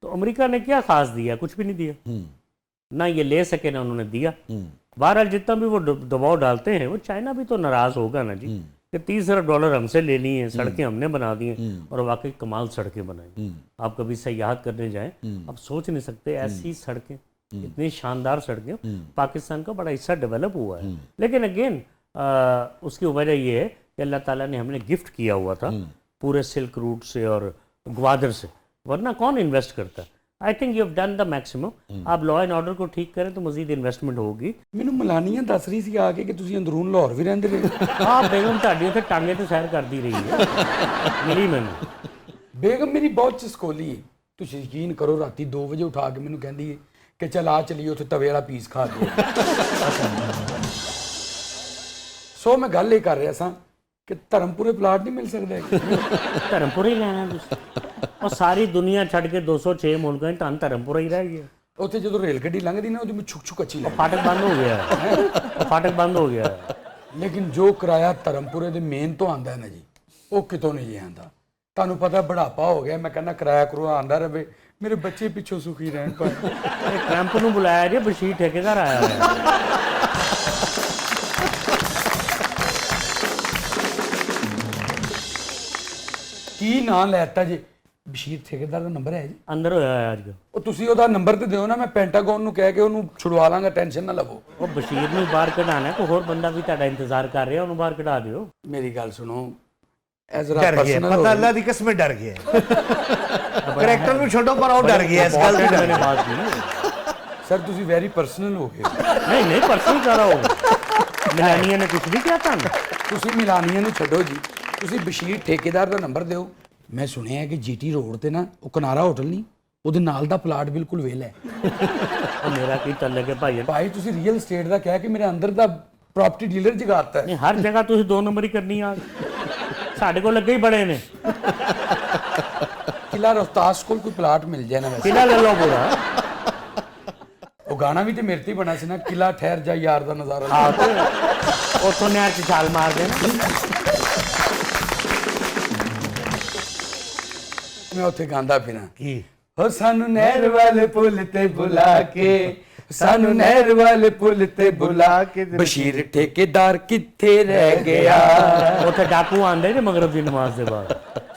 تو امریکہ نے کیا خاص دیا؟ کچھ بھی نہیں دیا، نہ یہ لے سکے نہ انہوں نے دیا. بہرحال جتنا بھی وہ دباؤ ڈالتے ہیں، وہ چائنا بھی تو ناراض ہوگا نا جی، کہ 30 ارب ڈالر ہم سے لے لی ہیں، سڑکیں ہم نے بنا دی ہیں، اور واقعی کمال سڑکیں بنائی. آپ کبھی سیاحت کرنے جائیں، آپ سوچ نہیں سکتے ایسی سڑکیں، اتنی شاندار سڑکیں. پاکستان کا بڑا حصہ ڈیولپ ہوا ہے، لیکن اگین اس کی وجہ یہ ہے کہ اللہ تعالیٰ نے ہم نے گفٹ کیا ہوا تھا پورے سلک روٹ سے اور گوادر سے، ورنہ کون انویسٹ کرتا ہے. I think you have done the maximum. آپ لا اینڈ آرڈر کو ٹھیک کریں تو مزید انویسٹمنٹ ہوگی. ਮੈਨੂੰ ਮਲਾਨੀਆ ਦੱਸ ਰਹੀ ਸੀ ਆ ਕੇ ਕਿ ਤੁਸੀਂ ਅੰਦਰੂਨ ਲਾਹੌਰ ਵੀ ਰਹਿੰਦੇ ਰਹੇ. ਹਾਂ ਬੇਗਮ ਤੁਹਾਡੀ ਉੱਥੇ ਟਾਂਗੇ ਤੇ ਸੈਰ ਕਰਦੀ ਰਹੀ ਹੈ, ਮਿਲੀ ਮੈਨੂੰ. ਬੇਗਮ ਮੇਰੀ ਬਹੁਤ ਚਸਕੋਲੀ ਹੈ, ਤੁਸੀਂ ਯਕੀਨ ਕਰੋ ਰਾਤੀ 2 ਵਜੇ ਉਠਾ ਕੇ ਮੈਨੂੰ ਕਹਿੰਦੀ ਹੈ ਕਿ ਚੱਲ ਆ ਚਲੀਏ ਉੱਥੇ ਤਵੇ ਵਾਲਾ ਪੀਸ ਖਾ ਕੇ. ਸੋ ਮੈਂ ਗੱਲ ਇਹ ਕਰ ਰਿਹਾ ਸਾਂ ਕਿ ਧਰਮਪੁਰੇ ਪਲਾਟ ਨਹੀਂ ਮਿਲ ਸਕਦਾ. ਧਰਮਪੁਰੇ ਹੀ ਲੈਣਾ ਤੁਸੀਂ, ਉਹ ਸਾਰੀ ਦੁਨੀਆ ਛੱਡ ਕੇ 206 ਮੁਲਕਾਂ 'ਚ ਤੁਹਾਨੂੰ ਧਰਮਪੁਰਾ ਹੀ ਰਹਿ ਗਿਆ. ਉੱਥੇ ਜਦੋਂ ਰੇਲ ਗੱਡੀ ਲੰਘਦੀ ਨਾ ਉਹਦੀ ਮੈਂ ਛੁਕ ਛੁਕ ਅੱਛੀ ਲੱਗਦੀ. ਫਾਟਕ ਬੰਦ ਹੋ ਗਿਆ ਹੈ, ਫਾਟਕ ਬੰਦ ਹੋ ਗਿਆ ਹੈ. ਲੇਕਿਨ ਜੋ ਕਿਰਾਇਆ ਧਰਮਪੁਰੇ ਦੇ ਮੇਨ ਤੋਂ ਆਉਂਦਾ ਹੈ ਨਾ ਜੀ, ਉਹ ਕਿਤੋਂ ਨਹੀਂ ਆਉਂਦਾ. ਤੁਹਾਨੂੰ ਪਤਾ ਬੁਢਾਪਾ ਹੋ ਗਿਆ, ਮੈਂ ਕਹਿੰਦਾ ਕਿਰਾਇਆ ਕਰੂਆ ਆਉਂਦਾ ਰਹੇ, ਮੇਰੇ ਬੱਚੇ ਪਿੱਛੋਂ ਸੁਖੀ ਰਹਿਣ ਭਾਈ। ਟਰੰਪ ਨੂੰ ਬੁਲਾਇਆ ਜੀ, ਬਸ਼ੀਰ ਠੇਕੇਦਾਰ ਆਇਆ ਹੋਇਆ ਹੈ। ਕੀ ਨਾਂ ਲੈਤਾ ਜੀ? ਬਸ਼ੀਰ ਠੇਕੇਦਾਰ ਦਾ ਨੰਬਰ ਹੈ ਜੀ? ਅੰਦਰ ਹੋਇਆ ਹੈ ਅੱਜ। ਉਹ ਤੁਸੀਂ ਉਹਦਾ ਨੰਬਰ ਤੇ ਦਿਓ ਨਾ, ਮੈਂ ਪੈਂਟਾਗਨ ਨੂੰ ਕਹਿ ਕੇ ਉਹਨੂੰ ਛੁਡਵਾ ਲਾਂਗਾ, ਟੈਨਸ਼ਨ ਨਾ ਲਵੋ। ਉਹ ਬਸ਼ੀਰ ਨੂੰ ਬਾਹਰ ਕਢਾਣਾ, ਕੋਈ ਹੋਰ ਬੰਦਾ ਵੀ ਤੁਹਾਡਾ ਇੰਤਜ਼ਾਰ ਕਰ ਰਿਹਾ, ਉਹਨੂੰ ਬਾਹਰ ਕਢਾ ਦਿਓ। ਮੇਰੀ ਗੱਲ ਸੁਣੋ, ਐਜ਼ਰਾ ਡਰ ਗਿਆ, ਪਰਸਨਲ ਪਤਾ ਅੱਲਾ ਦੀ ਕਸਮ ਡਰ ਗਿਆ। ਕਰੈਕਟਰ ਨੂੰ ਛੱਡੋ ਪਰ ਉਹ ਡਰ ਗਿਆ ਇਸ ਗੱਲ ਦੀ। मैंने बात की ਸਰ ਤੁਸੀਂ ਵੈਰੀ ਪਰਸਨਲ ਹੋ ਗਏ। नहीं नहीं पर्सनल कर रहा हूँ। मिलानिया ने कुछ नहीं किया था ना। ਤੁਸੀਂ ਮਿਲਾਨੀਆਂ ਨੂੰ ਛੱਡੋ ਜੀ, ਤੁਸੀਂ ਬਸ਼ੀਰ ਠੇਕੇਦਾਰ ਦਾ ਨੰਬਰ ਦਿਓ। ਮੈਂ ਸੁਣਿਆ ਕਿ ਜੀਟੀ ਰੋਡ ਤੇ ਨਾ ਉਹ ਕਨਾਰਾ ਹੋਟਲ ਨਹੀਂ, ਉਹਦੇ ਨਾਲ ਦਾ ਪਲਾਟ ਬਿਲਕੁਲ ਵੇਲਾ ਹੈ। और मेरा की तल लगे भाई ਭਾਈ ਤੁਸੀਂ ਰੀਅਲ ਏਸਟੇਟ ਦਾ ਕਹਿ ਕੇ ਮੇਰੇ ਅੰਦਰ ਦਾ ਪ੍ਰਾਪਰਟੀ ਡੀਲਰ ਜਗਾਤਾ ਹੈ। नहीं हर जगह तुम 2 नंबर ही करनी आ। साढ़े को लगे ही बड़े ने। ਕਿਲਾ ਰੋਹਤਾਸ ਕੋਲ ਕੋਈ ਪਲਾਟ ਮਿਲ ਜਾਏ ਨਾ ਵੈਸੇ। किला ले लो पूरा। ਉਹ ਗਾਣਾ ਵੀ ਤੇ ਮੇਰੇ ਤੇ ਹੀ ਬਣਾ ਸੀ ਨਾ, ਕਿਲਾ ਠਹਿਰ ਜਾ ਯਾਰ ਦਾ ਨਜ਼ਾਰਾ। हाँ तो उतो नहर च छाल मार देना। ਮੈਂ ਉੱਥੇ ਗਾਉਂਦਾ ਫਿਰਾਂ ਕੀ ਹੋ ਸਾਨੂੰ ਨਹਿਰ ਵਾਲੇ ਪੁੱਲ ਤੇ ਬੁਲਾ ਕੇ, ਸਾਨੂੰ ਨਹਿਰ ਵਾਲੇ ਪੁੱਲ ਤੇ ਬੁਲਾ ਕੇ, ਬਸ਼ੀਰ ਠੇਕੇਦਾਰ ਕਿੱਥੇ ਰਹਿ ਗਿਆ? उथे डाकू आंदे ने मगरब की नमाज के बाद।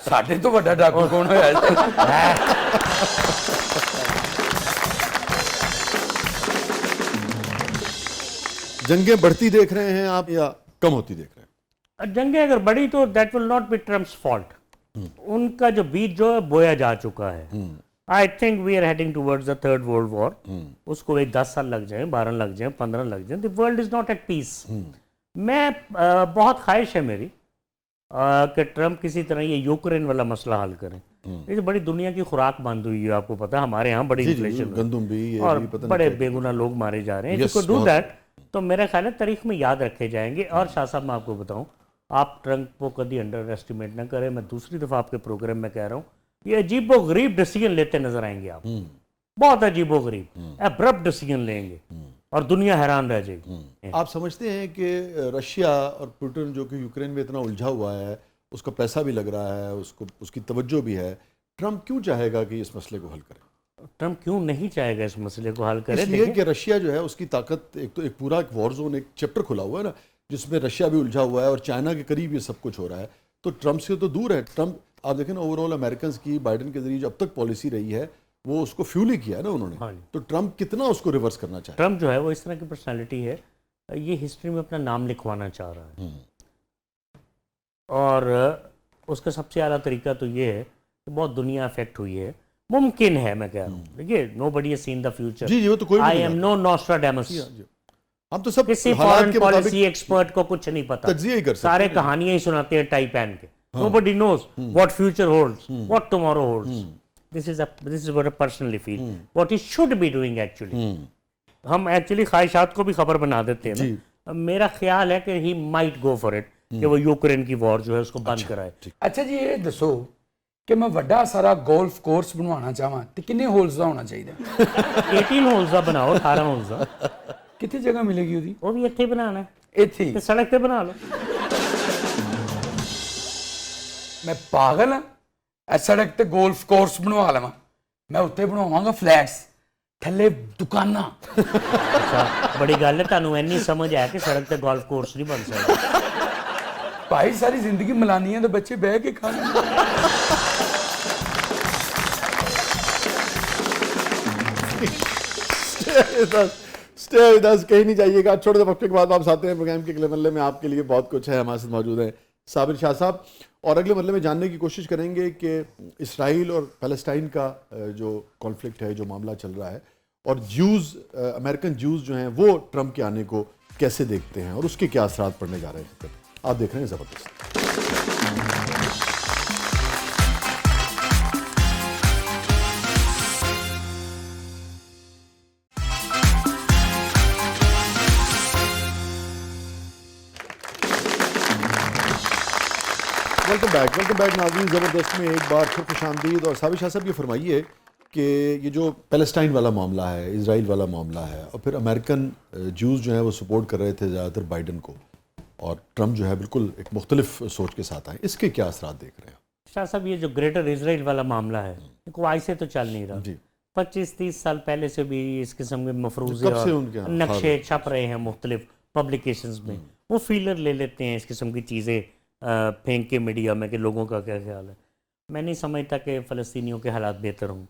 ਸਾਡੇ ਤੋਂ ਵੱਡਾ ਡਾਕੂ ਕੌਣ ਹੋਇਆ ਜੀ? जंगें बढ़ती देख रहे हैं आप या कम होती देख रहे हैं? जंगें अगर बढ़ी तो that will not be Trump's fault. उनका जो बीज जो है बोया जा चुका है। I think we are heading towards the third world war. उसको एक 10 साल लग जाए, 12 लग जाए, 15 लग जाए, the world is not at peace. मैं बहुत ख्वाहिश है मेरी कि ट्रम्प किसी तरह ये यूक्रेन वाला मसला हल करें। ये जो बड़ी दुनिया की खुराक बंद हुई है, आपको पता है हमारे यहाँ बड़ी इन्फ्लेशन गंदम भी ये और भी पता नहीं बड़े क्या- बेगुनाह लोग मारे जा रहे हैं। Yes, If you do बहुत। that तो मेरा ख्याल है तारीख में याद रखे जाएंगे। और शाह साहब मैं आपको बताऊं, आप ट्रम्प को कभी अंडर एस्टिमेट ना करें। मैं दूसरी दफ़ा आपके प्रोग्राम में कह रहा हूँ, ये अजीबो गरीब डिसीजन लेते नजर आएंगे आप। बहुत अजीबो गरीब एब्रप्ट डिसीजन लेंगे और दुनिया हैरान रह जाएगी। आप समझते हैं कि रशिया और पुतिन जो कि यूक्रेन में इतना उलझा हुआ है, उसका पैसा भी लग रहा है, उसको उसकी तवज्जो भी है, ट्रम्प क्यों चाहेगा कि इस मसले को हल करे? ट्रम्प क्यों नहीं चाहेगा इस मसले को हल करे? इसलिए कि रशिया जो है उसकी ताकत, एक तो एक पूरा एक वॉर जोन, एक चैप्टर खुला हुआ है ना, जिसमें रशिया भी उलझा हुआ है और चाइना के करीब ये सब कुछ हो रहा है। तो ट्रम्प से तो दूर है। ट्रम्प आप देखें ना, ओवरऑल अमेरिकन की बाइडन के जरिए जब तक पॉलिसी रही है वो उसको फ्यूल ही किया है ना उन्होंने। हाँ जी। तो ट्रम्प कितना उसको रिवर्स करना चाहे? ट्रम्प जो है वो इस तरह की पर्सनालिटी है, ये हिस्ट्री में अपना नाम लिखवाना चाह रहा है। और उसका सबसे ज़्यादा तरीका तो ये है कि बहुत दुनिया अफेक्ट हुई है। मुमकिन है, मैं कह रहा हूँ, देखिए nobody has seen the future। जी वो तो कोई भी I नहीं am जानता। no Nostradamus। जी। हम तो सब किसी हालात फॉरेन के पॉलिसी मुताबिक एक्सपर्ट को कुछ नहीं पता। तज्जिया ही कर सकते सारे हैं। कहानियां ही सुनाते हैं टाई पहन के। Nobody knows what future holds, what tomorrow holds. This is what I personally feel. What he should be doing actually. हम एक्चुअली ख्वाहिशात को भी खबर बना देते हैं जी। ना। मेरा ख्याल है कि he might go for it, कि वो यूक्रेन की वॉर जो है उसको बंद कराए। ਅੱਛਾ ਜੀ ਇਹ ਦੱਸੋ ਕਿ ਮੈਂ ਵੱਡਾ ਸਾਰਾ ਗੋਲਫ ਕੋਰਸ ਬਣਵਾਉਣਾ ਚਾਹਾਂ ਤੇ ਕਿੰਨੇ ਹੋਲਸ ਦਾ ਹੋਣਾ ਚਾਹੀਦਾ? 18 होल्स का बनाओ, 18 होल्स का। ਕਿੱਥੇ ਜਗ੍ਹਾ ਮਿਲੇਗੀ ਉਹਦੀ? वो भी इतने बनाना है, ਇੱਥੇ ਹੀ। तो सड़क पे बना लो। ਮੈਂ ਪਾਗਲ ਹਾਂ? ਇਹ ਸੜਕ ਤੇ ਗੋਲਫ ਕੋਰਸ ਬਣਵਾ ਲਵਾਂ? ਮੈਂ ਉੱਤੇ ਬਣਾਵਾਂਗਾ ਫਲੈਟਸ, ਥੱਲੇ ਦੁਕਾਨਾਂ। अच्छा बड़ी गल है, तुहानू इन्नी समझ है कि सड़क पे गोल्फ कोर्स नहीं बन सकता। ਭਾਈ ਸਾਰੀ ਜ਼ਿੰਦਗੀ ਮਲਾਨੀਆਂ ਦੇ ਬੱਚੇ ਬਹਿ ਕੇ ਖਾਣੇ। स्टे विद अस, कहीं नहीं जाइएगा। छोटे से वक्त के बाद वापस आते हैं प्रोग्राम के अगले मरले में। आपके लिए बहुत कुछ है, हमारे साथ मौजूद हैं साबिर शाह साहब। और अगले मरले में जानने की कोशिश करेंगे कि इसराइल और पैलेस्टाइन का जो कॉन्फ्लिक्ट है, जो मामला चल रहा है, और ज्यूज़, अमेरिकन ज्यूज़ जो हैं वो ट्रम्प के आने को कैसे देखते हैं और उसके क्या असरात पड़ने जा रहे हैं। आप देख रहे हैं ज़बरदस्त। वेलकम बैक नाज़रीन। ज़बरदस्त में एक बार फिर खुशामदीद। और साबिर शाह साहब ये फरमाइए कि ये जो पैलेस्टाइन वाला मामला है, इजराइल वाला मामला है, और फिर अमेरिकन ज्यूज़ जो हैं वो सपोर्ट कर रहे थे ज़्यादातर बाइडन को, और ट्रम्प जो है बिल्कुल एक मुख्तलिफ सोच के साथ आए, इसके क्या असरात देख रहे हैं? शाह साहब ये जो ग्रेटर इजराइल वाला मामला है देखो आज से तो चल नहीं रहा, जी 25-30 साल पहले से भी इस किस्म के मफरूज़े कब से और उनके यहाँ नक्शे छप रहे हैं मुख्तलिफ पब्लिकेशंस में, वो फीलर ले लेते हैं इस किस्म की चीज़ें फेंक के मीडिया में कि लोगों का क्या ख्याल है। मैं नहीं समझता कि फ़लस्तीनियों के हालात बेहतर हों,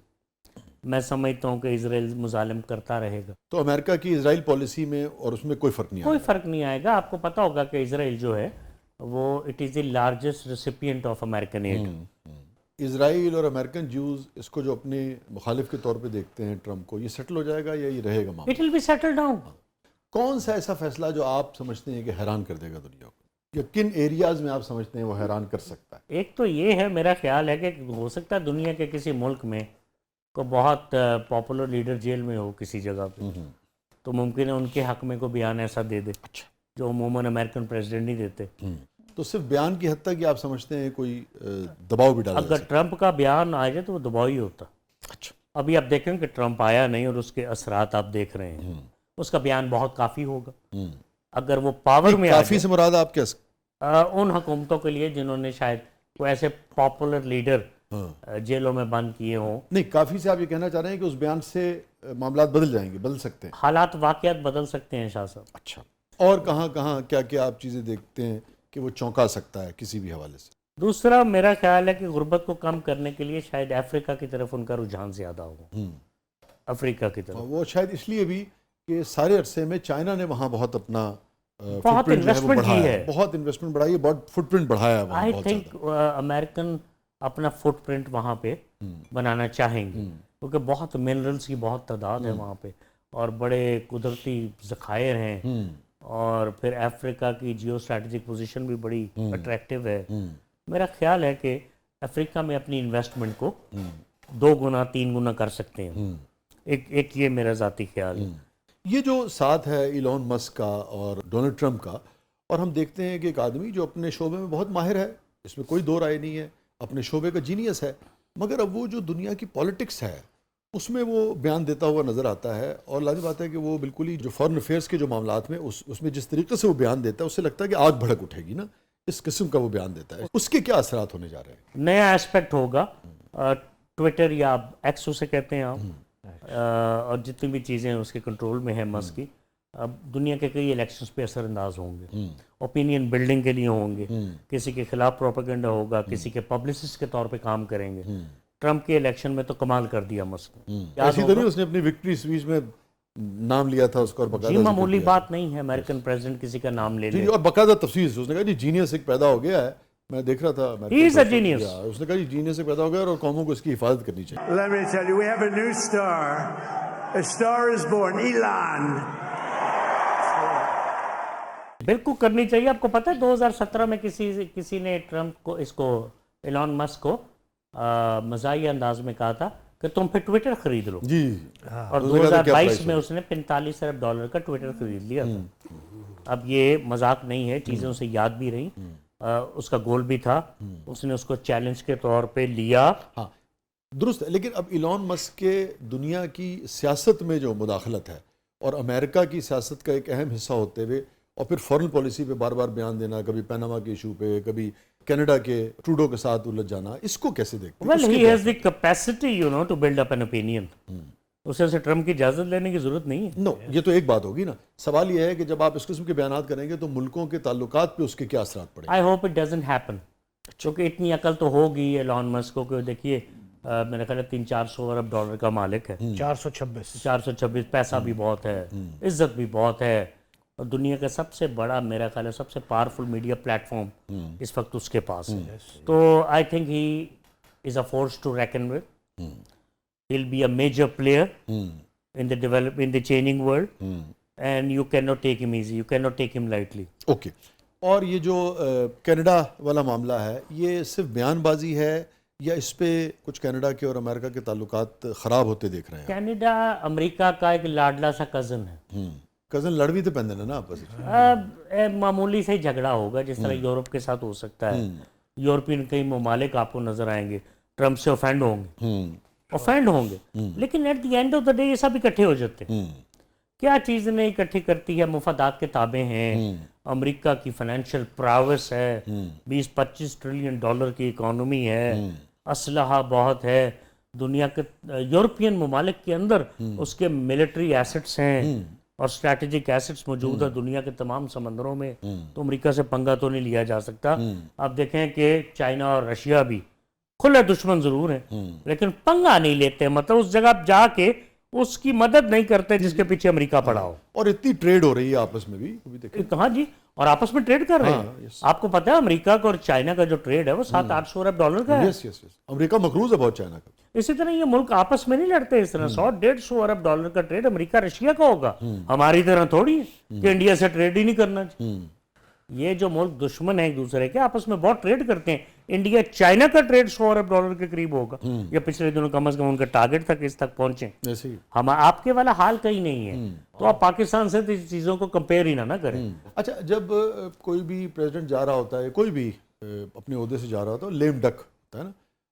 मैं समझता हूँ कि इजराइल मुजालिम करता रहेगा, तो अमेरिका की इजराइल पॉलिसी में और उसमें कोई फ़र्क नहीं कोई आया। फ़र्क नहीं आएगा। आपको पता होगा कि इजराइल जो है वो it is the largest recipient of American aid. Israel और अमेरिकन ज्यूज़ इसको जो अपने मुखालिफ के तौर पे देखते हैं ट्रम्प को, ये सेटल हो जाएगा या ये रहेगा मामला? It will be settle down. कौन सा ऐसा फैसला जो आप समझते हैं कि हैरान कर देगा दुनिया को, या किन एरियाज़ में आप समझते हैं वो हैरान कर सकता है? एक तो ये है, मेरा ख्याल है कि हो सकता है दुनिया के किसी मुल्क में को बहुत पॉपुलर लीडर जेल में हो किसी जगह पे, तो मुमकिन है उनके हक में को बयान ऐसा दे दे जो अमूमन अमेरिकन प्रेसिडेंट नहीं देते। तो सिर्फ बयान की हद तक ही आप समझते हैं कोई दबाव भी डाला जा अगर ट्रंप का बयान आ जाए तो वो दबाव ही होता। अच्छा। अभी आप देखें कि ट्रंप आया नहीं और उसके असरात आप देख रहे हैं, उसका बयान बहुत काफ़ी होगा अगर वो पावर में आ काफ़ी से मुराद आप क्या उन हुकूमतों के लिए जिन्होंने शायद कोई ऐसे पॉपुलर लीडर जेलों में बंद किए हों। नहीं, काफ़ी से आप ये कहना चाह रहे हैं कि उस बयान से मामला बदल जाएंगे, बदल सकते हैं? हालात वाक़यात बदल सकते हैं शाह साहब। अच्छा, और कहाँ कहाँ क्या क्या आप चीज़ें देखते हैं कि वो चौंका सकता है किसी भी हवाले से? दूसरा मेरा ख्याल है कि गुर्बत को कम करने के लिए शायद अफ्रीका की तरफ उनका रुझान ज़्यादा होगा, अफ्रीका की तरफ। वो शायद इसलिए भी कि सारे अरसे में चाइना ने वहाँ बहुत अपना बहुत footprint जो है वो इन्वेस्टमेंट की बढ़ाया है, बहुत इन्वेस्टमेंट बढ़ाई है, बहुत फुटप्रिंट बढ़ाया है वहाँ आई बहुत थिंक ज़्यादा। अमेरिकन अपना फुटप्रिंट वहाँ पे बनाना चाहेंगे क्योंकि बहुत मिनरल्स की बहुत तादाद है वहाँ पे और बड़े कुदरती ज़खायर हैं, और फिर अफ्रीका की जियो स्ट्रैटेजिक पोजीशन भी बड़ी अट्रैक्टिव है। मेरा ख्याल है कि अफ्रीका में अपनी इन्वेस्टमेंट को 2 गुना 3 गुना कर सकते हैं। एक ये मेरा ज़ाती ख्याल है। ये जो साथ है इलॉन मस्क का और डोनाल्ड ट्रंप का, और हम देखते हैं कि एक आदमी जो अपने शोबे में बहुत माहिर है, इसमें कोई दो राय नहीं है, अपने शोबे का जीनियस है, मगर अब वो जो दुनिया की पॉलिटिक्स है उसमें वो बयान देता हुआ नज़र आता है। और लाज़मी बात है कि वो बिल्कुल ही जो फॉरेन अफेयर्स के जो मामलात में उसमें जिस तरीके से वो बयान देता है उससे लगता है कि आग भड़क उठेगी ना, इस किस्म का वो बयान देता है। उसके क्या असरात होने जा रहे हैं? नया एस्पेक्ट होगा, ट्विटर या एक्स उसे कहते हैं आप, और जितनी भी चीज़ें उसके कंट्रोल में है मस्क की, अब दुनिया के कई इलेक्शंस पे असरअंदाज होंगे, ओपिनियन बिल्डिंग के लिए होंगे, किसी के खिलाफ प्रोपेगेंडा होगा, किसी के पब्लिसिस्ट के तौर पे काम करेंगे। ट्रंप के इलेक्शन में तो कमाल कर दिया मस्क ने। ऐसी तो नहीं उसने अपनी विक्ट्री स्पीच में नाम लिया था उसका और जी बकायदा मामूली बात नहीं है अमेरिकन प्रेसिडेंट किसी का नाम ले जी, ले। और बकायदा तफसील से उसने कहा जी जीनियस एक पैदा हो गया है, मैं देख रहा था He is a genius. उसने कहा जी जीनियस एक पैदा हो गया और कौमों को इसकी हिफाजत करनी चाहिए। Let me tell you, we have a new star. A star is born, Elon. बिल्कुल करनी चाहिए। आपको पता है 2017 में किसी ने ट्रंप को इसको एलॉन मस्क को मज़ाहिया अंदाज में कहा था कि तुम फिर ट्विटर खरीद लो, जी, और उसने कहा था क्या 2022 प्राइस में है? उसने 45 अरब डॉलर का ट्विटर खरीद लिया था। अब ये मजाक नहीं है, चीज़ें उसे याद भी रही, उसका गोल भी था, उसने उसको चैलेंज के तौर पे लिया। हाँ दुरुस्त है, लेकिन अब इलॉन मस्क के दुनिया की सियासत में जो मुदाखलत है और अमेरिका की सियासत का एक अहम हिस्सा होते हुए और फिर फॉरेन पॉलिसी पे बार बार बयान देना, कभी पनामा के इशू पे, कभी कनाडा के ट्रूडो के साथ उलझ जाना, इसको कैसे देखते हैं? वेल उसके ही क्या- has the capacity to build up an opinion. उसे ट्रंप की इजाज़त लेने की ज़रूरत नहीं है। नो, ये तो एक बात होगी ना, सवाल ये है कि जब आप इस किस्म के बयान करेंगे तो मुल्कों के ताल्लुकात पे उसके क्या असरात पड़ेंगे? I hope it doesn't happen, क्योंकि इतनी अकल तो होगी एलॉन मस्क को कि देखिए मेरा ख्याल है 300-400 अरब डॉलर का मालिक है, 426 426, पैसा भी बहुत है, इज्जत भी बहुत है, और दुनिया का सबसे बड़ा मेरा ख्याल है सबसे पावरफुल मीडिया प्लेटफॉर्म इस वक्त उसके पास है। तो I think he is a force to reckon with, he will be a major player in the changing world, and you can not take him easy, you can not take him lightly. Okay, और ये जो Canada वाला मामला है, ये सिर्फ बयानबाजी है या इस पे कुछ कनाडा के और अमेरिका के ताल्लुकात ख़राब होते देख रहे हैं? कनाडा अमेरिका का एक लाडला सा कज़न है। कज़न लड़ भी तो पैंदे ना आपस में। मामूली से झगड़ा होगा जिस तरह यूरोप के साथ हो सकता है। यूरोपियन कई ममालिक आपको नजर आएंगे ट्रंप से ऑफेंड होंगे, लेकिन at the end of the day ये सब इकट्ठे हो जाते हैं। क्या चीज़ ने इकट्ठी करती है? मुफादात के ताबे हैं, امریکہ کی فائنینشیل پراوس ہے, 20-25 ٹریلین ڈالر کی اکانومی ہے, اسلحہ بہت ہے, دنیا کے یورپین ممالک کے اندر اس کے ملٹری ایسٹس ہیں اور اسٹریٹجک ایسٹس موجود ہے دنیا کے تمام سمندروں میں, تو امریکہ سے پنگا تو نہیں لیا جا سکتا. آپ دیکھیں کہ چائنا اور رشیا بھی کھلے دشمن ضرور ہیں لیکن پنگا نہیں لیتے, مطلب اس جگہ جا کے اس کی مدد نہیں کرتے جس کے پیچھے امریکہ پڑا ہو. اور اتنی ٹریڈ ہو رہی ہے آپس میں بھی دیکھیں. ہاں جی, اور آپس میں ٹریڈ کر رہے ہیں. آپ کو پتہ ہے امریکہ کا اور چائنا کا جو ٹریڈ ہے وہ 700-800 ارب ڈالر کا ہے. یس یس یس, امریکہ مقروض ہے بہت چائنا کا. اسی طرح یہ ملک آپس میں نہیں لڑتے اس طرح. 100-150 ارب ڈالر کا ٹریڈ امریکہ رشیا کا ہوگا, ہماری طرح تھوڑی ہے کہ انڈیا سے ٹریڈ ہی نہیں کرنا چاہیے. یہ جو ملک دشمن ہیں ایک دوسرے کے آپس میں بہت ٹریڈ کرتے ہیں. انڈیا چائنا کا ٹریڈ 100 ارب ڈالر کے قریب ہوگا, یا پچھلے دنوں کم از کم ان کا ٹارگٹ تک اس تک پہنچے. ہم آپ کے والا حال کہیں نہیں ہے, تو آپ پاکستان سے چیزوں کو کمپیئر ہی نہ کریں. اچھا, جب کوئی بھی پریزیڈنٹ جا رہا ہوتا ہے, کوئی بھی اپنے عہدے سے جا رہا ہوتا ہے, لیم ڈک ہوتا ہے نا,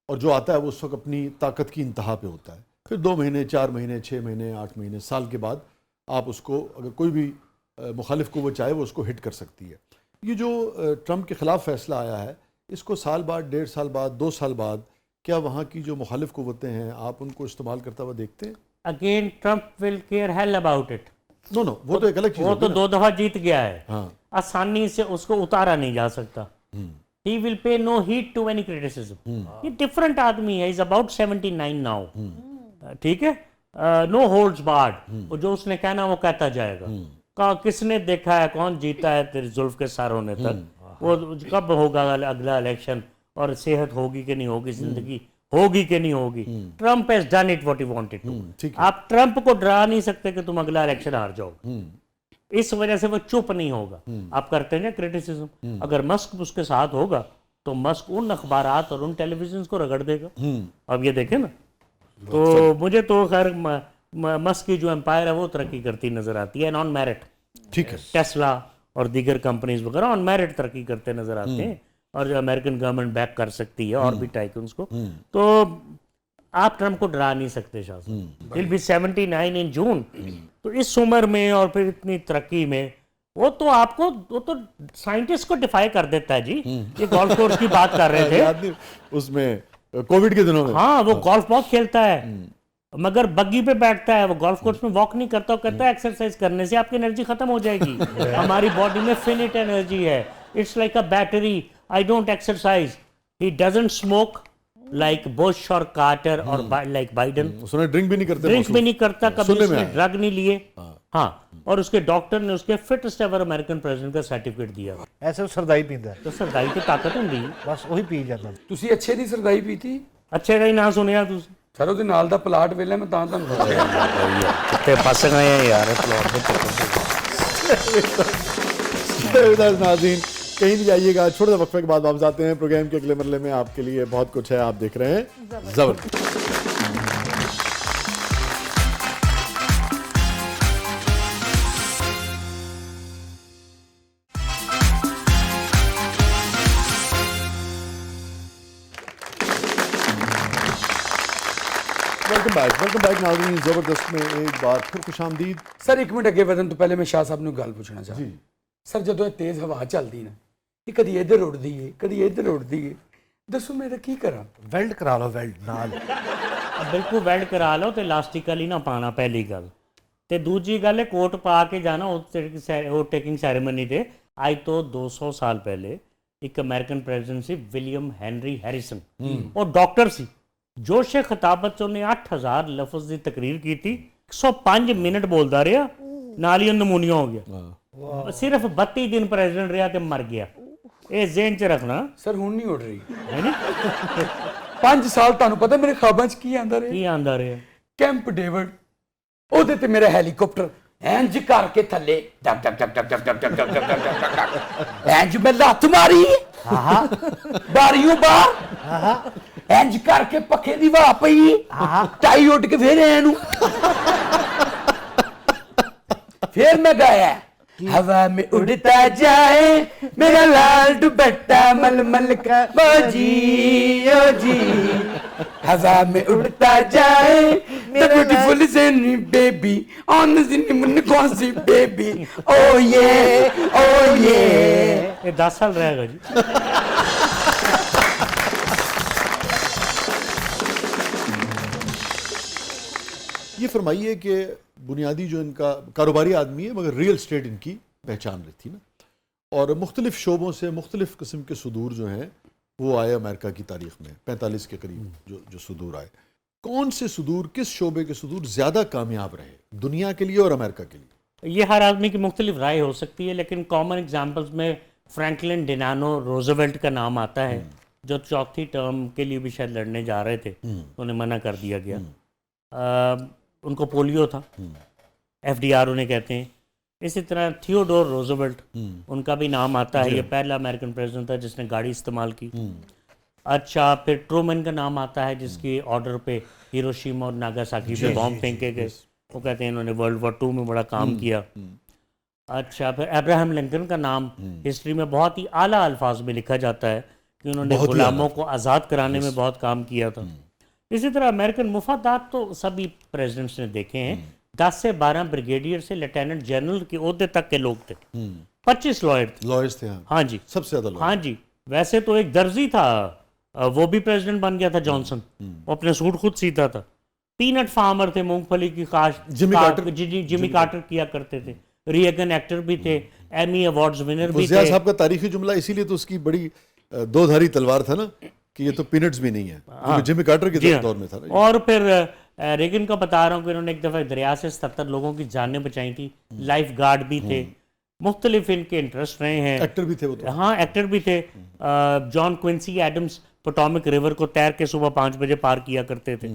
اور جو آتا ہے وہ اس وقت اپنی طاقت کی انتہا پہ ہوتا ہے. پھر 2 مہینے 4 مہینے 6 مہینے 8 مہینے سال کے بعد آپ اس کو, اگر کوئی بھی مخالف کو وہ چاہے وہ اس کو ہٹ کر سکتی ہے. یہ جو ٹرمپ کے خلاف فیصلہ آیا ہے, اس کو سال بعد 1.5 سال بعد 2 سال بعد کیا وہاں کی جو مخالف قوتیں ہیں آپ ان کو استعمال کرتا ہوا دیکھتے ہیں؟ Again Trump will care hell about it. No وہ تو ایک الگ چیز ہے. وہ تو 2 دفعہ جیت گیا ہے, ہاں, آسانی سے اس کو اتارا نہیں جا سکتا. He will pay no heed to any criticism. یہ ڈفرنٹ آدمی ہے, is about 79 now. ٹھیک ہے, no holds barred. وہ جو اس نے کہنا وہ کہتا جائے گا. کس نے دیکھا ہے کون جیتا ہے تیری زلف کے سر ہونے تک, وہ کب ہوگا اگلا الیکشن, اور صحت ہوگی کہ نہیں ہوگی, زندگی ہوگی کہ نہیں ہوگی. Trump has done it what he wanted to. آپ ٹرمپ کو ڈرا نہیں سکتے کہ تم اگلا الیکشن ہار جاؤ, اس وجہ سے وہ چپ نہیں ہوگا. آپ کرتے ہیں کریٹیسزم, اگر مسک اس کے ساتھ ہوگا تو مسک ان اخبارات اور ان ٹیلی ویژنز کو رگڑ دے گا. اب یہ دیکھیں نا, تو مجھے تو خیر مسک کی جو امپائر ہے وہ ترقی کرتی نظر آتی ہے آن میرٹ. ٹھیک ہے, ٹیسلا اور دیگر کمپنیز وغیرہ آن میرٹ ترقی کرتے نظر آتے ہیں, اور جو امریکن گورنمنٹ بیک کر سکتی ہے اور بھی ٹائکونز کو. تو آپ ٹرمپ کو ڈرا نہیں سکتے شاہ صاحب. He'll be 79 in June. تو اس عمر میں اور پھر اتنی ترقی میں وہ تو آپ کو, وہ تو سائنٹسٹ کو ڈیفائی کر دیتا ہے جی. یہ گولف کورس کی بات کر رہے تھے اس میں کووڈ کے دنوں میں. ہاں, وہ گولف بہت کھیلتا ہے مگر بگی پہ بیٹھتا ہے, وہ گولف کورس میں واک نہیں کرتا. وہ کہتا ہے ایکسرسائز کرنے سے آپ کی انرجی ختم ہو جائے گی. ہماری باڈی میں فینٹ انرجی ہے, it's like a battery. I don't exercise. He doesn't smoke like Bush اور کارٹر اور لائک بائیڈن. ڈرنک بھی نہیں کرتے, ڈرنک بھی نہیں کرتا, کبھی اس نے ڈرگ نہیں لیے. ہاں, اور اس کے ڈاکٹر نے اس کے فٹسٹ ایور امریکن پریزیڈنٹ کا سرٹیفکیٹ دیا. ایسے وہ سردائی پیندا ہے, تو سردائی تو طاقت ہوندی, بس وہی پی جاتا. ਤੁਸੀਂ ਅੱਛੇ ਦੀ ਸਰਦਾਈ ਪੀਤੀ? اچھے کا ہی نہ سنیا ਤੁਸੀਂ? ਸਰ ਉਹਦੇ ਨਾਲ ਦਾ ਪਲਾਟ ਵੇਲੇ ਮੈਂ ਤਾਂ ਤੁਹਾਨੂੰ ਦੱਸਿਆ. ਕਿੱਥੇ ਫਸ ਗਏ ہیں یار پلاٹ میں. ناظرین کہیں نہیں جائیے گا, چھوٹے سے وقفے کے بعد واپس آتے ہیں. پروگرام کے اگلے مرحلے میں آپ کے لیے بہت کچھ ہے, آپ دیکھ رہے ہیں زبردست. ویلکم بیک ناظرین, زبردست میں ایک بار پھر خوش آمدید. ਸਰ ਇੱਕ ਮਿੰਟ ਅੱਗੇ ਵਧਣ ਤੋਂ ਪਹਿਲੇ ਮੈਂ ਸ਼ਾਹ ਸਾਹਿਬ ਨੂੰ ਗੱਲ ਪੁੱਛਣਾ ਚਾਹਾਂ. ਜੀ ਸਰ ਜਦੋਂ ਇਹ ਤੇਜ਼ ਹਵਾ ਚੱਲਦੀ ਨਾ, ਇਹ ਕਦੀ ਇੱਧਰ ਉੱਡਦੀ ਏ ਕਦੀ ਇੱਧਰ ਉੱਡਦੀ ਏ, ਦੱਸੋ ਮੈਂ ਇਹਦਾ ਕੀ ਕਰਾਂ? ਵੈਲਡ ਕਰਾ ਲਓ, ਵੈਲਡ ਨਾਲ. ਬਿਲਕੁਲ ਵੈਲਡ ਕਰਾ ਲਓ ਤੇ ਇਲਾਸਟਿਕਲੀ ਨਾ ਪਾਣਾ, ਪਹਿਲੀ ਗੱਲ. ਤੇ ਦੂਜੀ ਗੱਲ ਹੈ ਕੋਟ ਪਾ ਕੇ ਜਾਣਾ ਉਹ ਟੇਕਿੰਗ ਸੈਰੇਮਨੀ ਤੇ. ਅੱਜ ਤੋਂ 200 ਸਾਲ ਪਹਿਲੇ ਇੱਕ ਅਮਰੀਕਨ ਪ੍ਰੈਜ਼ੀਡੈਂਟ ਸੀ ਵਿਲੀਅਮ ਹੈਨਰੀ ਹੈਰਿਸਨ. ਉਹ ਡਾਕਟਰ ਸੀ. ਜੋਸ਼ ਖਿਤਾਬਤ 'ਚ ਉਹਨੇ 8000 ਲਫ਼ਜ਼ ਦੀ ਤਕਰੀਰ ਕੀਤੀ, 105 ਮਿੰਟ ਬੋਲਦਾ ਰਿਹਾ, ਨਾਲ ਹੀ ਨਮੂਨੀਆ ਹੋ ਗਿਆ. ਸਿਰਫ 32 ਦਿਨ ਪ੍ਰੈਜ਼ੀਡੈਂਟ ਰਿਹਾ ਤੇ ਮਰ ਗਿਆ. ਇਹ ਜ਼ਿਹਨ 'ਚ ਰੱਖਣਾ. ਸਰ ਹੁਣ ਨਹੀਂ ਉੱਡ ਰਹੀ ਹੈ ਨੀ? 5 ਸਾਲ ਤੁਹਾਨੂੰ ਪਤਾ ਮੇਰੇ ਖਾਬਾਂ 'ਚ ਕੀ ਆਂਦਾ ਰਿਹਾ? ਕੀ ਆਂਦਾ ਰਿਹਾ? ਕੈਂਪ ਡੇਵਿਡ, ਉਹਦੇ ਤੇ ਮੇਰਾ ਹੈਲੀਕਾਪਟਰ ਇੰਜ ਕਰਕੇ ਥੱਲੇ ਡਕ ਡਕ ਡਕ ਡਕ ਡਕ ਡਕ ਡਕ ਡਕ ਡਕ ਇੰਜ ਮੈਂ ਲੱਤ ਮਾਰੀ, ਬਾਰੀਓ ਬਾਹਰ ਇੰਜ ਕਰਕੇ ਪੱਖੇ ਦੀ ਹਵਾ ਪਈ, ਟਾਈ ਉੱਡ ਕੇ ਫੇਰ ਐ ਨੂੰ ਫਿਰ ਮੈਂ ਗਾਇਆ हवा में उड़ता जाए मेरा लाल दुपट्टा मलमल का, ओ जी हवा में उड़ता जाए the beautiful zenny baby on the zenny glossy baby oh yeah ये 10 साल रहेगा जी। ये फरमाइए कि बुनियादी जो इनका कारोबारी आदमी है मगर रियल स्टेट इनकी पहचान रही थी ना, और मुख्तलिफ शोबों से मुख्तलिफ किस्म के सुदूर जो हैं वो आए अमेरिका की तारीख में 45 के करीब जो सुदूर आए। कौन से सुदूर, किस शोबे के सुदूर ज़्यादा कामयाब रहे दुनिया के लिए और अमेरिका के लिए? ये हर आदमी की मुख्तलिफ राय हो सकती है, लेकिन कॉमन एग्जाम्पल्स में फ्रैंकलिन डिनानो रोजवेल्ट का नाम आता है, जो चौथी टर्म के लिए भी शायद लड़ने जा रहे थे, उन्हें मना कर दिया गया। उनको पोलियो था, FDR उन्हें कहते हैं। इसी तरह थियोडोर रोजवेल्ट, उनका भी नाम आता है, ये पहला अमेरिकन प्रेसिडेंट था जिसने गाड़ी इस्तेमाल की। अच्छा, फिर ट्रूमैन का नाम आता है जिसके ऑर्डर पे हिरोशिमा और नागासाकी पे बॉम्ब फेंके गए, वो कहते हैं इन्होंने वर्ल्ड वॉर 2 में बड़ा काम किया। अच्छा, फिर अब्राहम लिंकन का नाम हिस्ट्री में बहुत ही आला अल्फाज में लिखा जाता है कि उन्होंने गुलामों को आज़ाद कराने में बहुत काम किया था। इसी तरह अमेरिकन मुफादात तो सभी प्रेसिडेंट्स ने देखे हैं, 10 से 12 ब्रिगेडियर से लेफ्टिनेंट जनरल के ओहदे तक के लोग थे, 25 लॉयर्स थे। हाँ जी, सबसे ज़्यादा लॉयर। हाँ जी, वैसे तो एक दर्जी था, वो भी प्रेसिडेंट बन गया था जॉनसन, वो अपने सूट खुद सीता था। पीनट फार्मर थे, मूंगफली की काश्त, जिमी कार्टर किया करते थे। रीगन एक्टर भी थे, एमी अवार्ड्स विनर भी थे। साहब का तारीखी जुमला इसीलिए तो उसकी बड़ी दो-धारी तलवार था ना कि ये तो पीनट्स भी नहीं है, क्योंकि जिमी कार्टर के दौर में था ना। और फिर रेगन का बता रहा हूँ कि इन्होंने एक दफ़ा दरिया से 77 लोगों की जानें बचाई थी, लाइफ गार्ड भी थे, मुख्तलिफ इनके इंटरेस्ट रहे हैं। एक्टर भी थे वो तो। हाँ, एक्टर भी थे। जॉन क्विंसी एडम्स पोटोमिक रिवर को तैर के सुबह 5 बजे पार किया करते थे।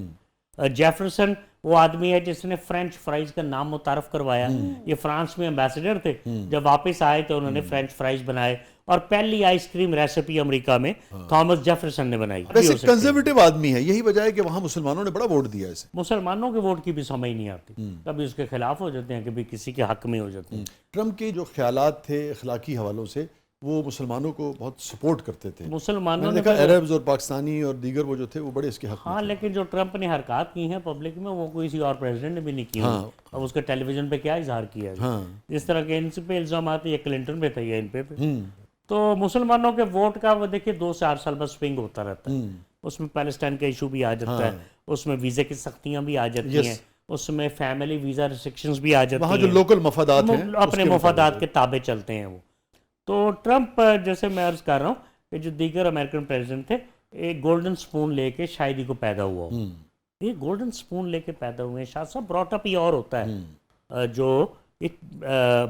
जेफरसन वो आदमी है जिसने फ्रेंच फ्राइज का नाम मुतारफ करवाया, ये फ्रांस में एम्बेसडर थे, जब वापस आए तो उन्होंने फ्रेंच फ्राइज बनाए, और पहली आइसक्रीम रेसिपी अमेरिका में थॉमस जेफरसन ने बनाई। वैसे कंजर्वेटिव आदमी है, यही वजह है कि वहाँ मुसलमानों ने बड़ा वोट दिया इसे। मुसलमानों के वोट की भी समझ नहीं आती, कभी उसके खिलाफ हो जाते हैं, कभी किसी के हक में हो जाते हैं। ट्रम्प के जो ख्यालात थे अखलाकी हवालों से, वो मुसलमानों को बहुत सपोर्ट करते थे। मुसलमानों ने देखा अरब्स और पाकिस्तानी और दीगर वो जो थे वो बड़े इसके हक में हाँ, लेकिन जो ट्रम्प ने हरकत की हैं पब्लिक में, वो किसी और प्रेसिडेंट ने भी नहीं की। अब उसके टेलीविजन पे क्या इजहार किया है, इस तरह के इन पे इल्ज़ाम आते हैं, क्लिंटन पे थे या इन पे। तो मुसलमानों के वोट का वो देखिए 2-4 साल बस स्विंग होता रहता है, उसमें पैलेस्टाइन का इशू भी आ जाता है, उसमें वीज़े की सख्तियाँ भी आ जाती हैं, उसमें फैमिली वीज़ा रिस्ट्रिक्शंस भी आ जाती हैं, जो लोकल मफादात हैं अपने मफादात के ताबे चलते हैं वो। तो ट्रम्प, जैसे मैं अर्ज़ कर रहा हूँ कि जो दीगर अमेरिकन प्रेसिडेंट थे, एक गोल्डन स्पून लेके शायद ही को पैदा हुआ हो, ये गोल्डन स्पून लेके पैदा हुए हैं। शाह साहब ब्रॉटअप ही और होता है, जो एक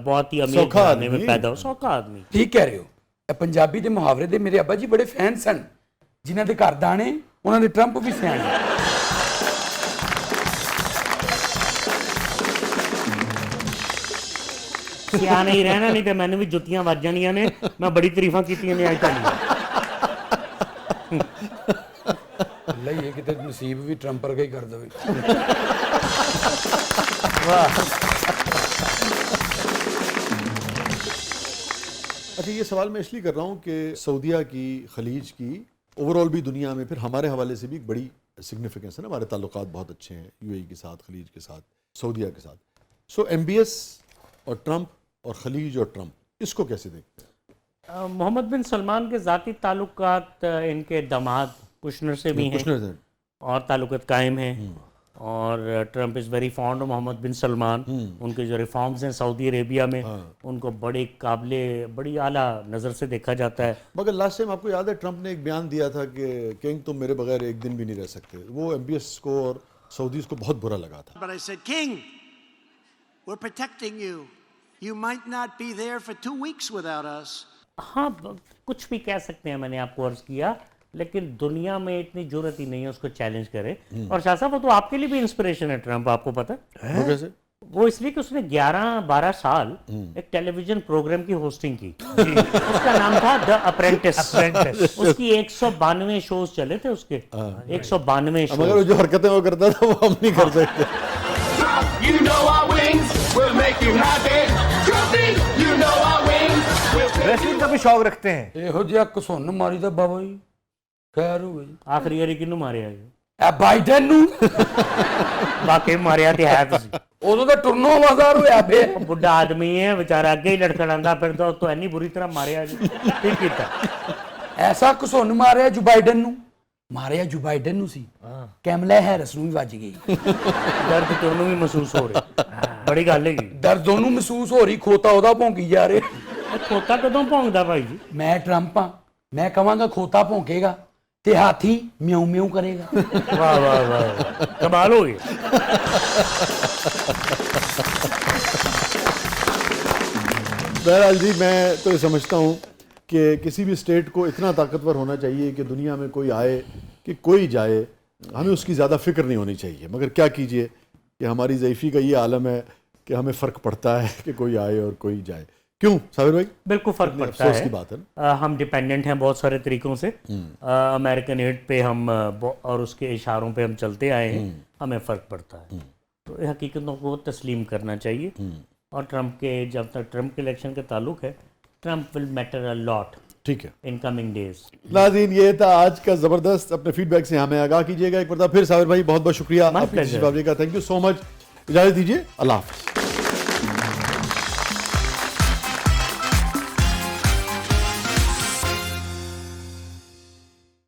बहुत ही अमीर घराने में पैदा हो, सौखा आदमी। ठीक कह रहे हो। पंजाबी ਦੇ ਮੁਹਾਵਰੇ ਦੇ ਮੇਰੇ ਅੱਬਾ ਜੀ ਬੜੇ ਫੈਨ ਸਨ, ਜਿਨ੍ਹਾਂ ਦੇ ਘਰ ਦਾਣੇ ਉਹਨਾਂ ਦੇ ਟਰੰਪ ਵੀ ਸਿਆਣੇ। ਸਿਆਣੇ ਹੀ ਰਹਿਣਾ, ਨਹੀਂ ਤੇ ਮੈਨੂੰ ਵੀ ਜੁੱਤੀਆਂ ਵੱਜ ਜਾਣੀਆਂ ਨੇ। ਮੈਂ ਬੜੀ ਤਾਰੀਫਾਂ ਕੀਤੀਆਂ ਨੇ ਅੱਜ ਤੱਕ। ਅੱਲਾ ਇਹ ਕਿਤੇ ਨਸੀਬ ਵੀ ਟਰੰਪ ਵਰਗਾ ਹੀ ਕਰ ਦੇਵੇ। अच्छा, ये सवाल मैं इसलिए कर रहा हूँ कि सऊदीया की, खलीज की, ओवरऑल भी दुनिया में फिर हमारे हवाले से भी एक बड़ी सिग्निफिकेंस है ना। हमारे ताल्लुकात बहुत अच्छे हैं UAE के साथ, खलीज के साथ, सऊदीया के साथ। सो MBS और ट्रंप और खलीज और ट्रंप, इसको कैसे देखते हैं? मोहम्मद बिन सलमान के ज़ाती ताल्लुकात इनके दामाद कुशनर से भी हैं और ताल्लुकात कायम हैं, और Trump is very fond of Mohammed bin Salman. उनके जो रिफॉर्म्स हैं सऊदी अरेबिया में, उनको बड़ी काबिले, बड़ी आला नज़र से देखा जाता है। मगर लास्ट टाइम आपको याद है ट्रंप ने एक बयान दिया था कि किंग तुम मेरे बगैर एक दिन भी नहीं रह सकते। वो MBS को और सऊदीज़ को बहुत बुरा लगा था। But I said, King, we're protecting you. You might not be there for 2 weeks without us. हाँ, कुछ भी कह सकते हैं, मैंने आपको अर्ज़ किया, लेकिन दुनिया में इतनी जरूरत ही नहीं है उसको चैलेंज करे। और शाह साहब, वो तो आपके लिए भी इंस्पिरेशन है ट्रंप, आपको पता है? वो कैसे? वो इसलिए कि उसने 11-12 साल एक टेलीविजन प्रोग्राम की होस्टिंग की। उसका नाम था द अप्रेंटिस। उसकी 192 शोज चले थे उसके, 192 शोज। मगर जो हरकतें वो करता था वो हम नहीं कर सकते। You know our wings will make you happy. Trust me, you know our wings will wrestling का भी शौक रखते हैं। ਇਹੋ ਜਿਹਾ ਘਸੁੰਨ ਮਾਰੀ ਦਾ ਬਾਬਾ ਜੀ, ਖੈਰ ਹੋ ਗਈ। आखिरी यारी किन्नू मारे आए? ਇਹ ਬਾਈਡਨ ਨੂੰ वाकई मारिया तो है तुसी। ਉਦੋਂ ਤਾਂ ਟੁਰਨੋਂ ਆਵਾਜ਼ਾਰ ਹੋਇਆ ਬੇ बुढ़ा आदमी है बेचारा अगे ही लड़खड़ांदा फिरदा तो इन्नी बुरी तरह मारिया जी ठीक कीता। ਐਸਾ ਘਸੁੰਨ ਮਾਰਿਆ ਜੋ ਬਾਈਡਨ ਨੂੰ ਮਾਰਿਆ ਜੋ ਬਾਈਡਨ ਨੂੰ ਸੀ ਕੈਮਲਾ ਹੈਰਿਸ ਨੂੰ ਵੀ ਵੱਜ ਗਈ दर्द तो उन्होंने भी महसूस हो रहा बड़ी गल है। ਦਰਦ ਉਹਨੂੰ ਮਹਿਸੂਸ ਹੋ ਰਹੀ ਖੋਤਾ ਉਹਦਾ ਭੌਂਕੀ ਜਾ ਰਿਹਾ खोता कदों भौंकदा भाई जी? ਮੈਂ ਟਰੰਪ ਆ ਮੈਂ ਕਵਾਂਗਾ ਖੋਤਾ ਭੌਂਕੇਗਾ ਤੇ ਹਾਥੀ ਮਿਉਂ ਮਿਉਂ ਕਰੇਗਾ वाह वाह वाह कमाल हो गया। बहरहाल जी मैं तो ये समझता हूँ कि किसी भी स्टेट को इतना ताकतवर होना चाहिए कि दुनिया में कोई आए कि कोई जाए हमें उसकी ज़्यादा फिक्र नहीं होनी चाहिए, मगर क्या कीजिए कि हमारी ज़ईफ़ी का ये आलम है कि हमें फ़र्क पड़ता है कि कोई आए और कोई जाए। क्यों साबिर भाई? बिल्कुल फ़र्क पड़ता अफसोस है। की बात है ना। हम डिपेंडेंट हैं बहुत सारे तरीक़ों से। अमेरिकन एड पे हम और उसके इशारों पे हम चलते आए हैं, हमें फ़र्क पड़ता है। तो ये हकीकतों को तस्लीम करना चाहिए। और ट्रंप के जब तक ट्रंप के इलेक्शन के ताल्लुक है, Trump will matter a lot ठीक है इन कमिंग डेज। नाज़रीन ये था आज का ज़बरदस्त। अपने फीडबैक से हमें आगाह कीजिएगा। एक बार फिर साबिर भाई बहुत बहुत शुक्रिया My आपकी pleasure. तशरीफ़ आवरी का। Thank you so much. इजाज़त दीजिए, अल्लाह हाफ़िज़।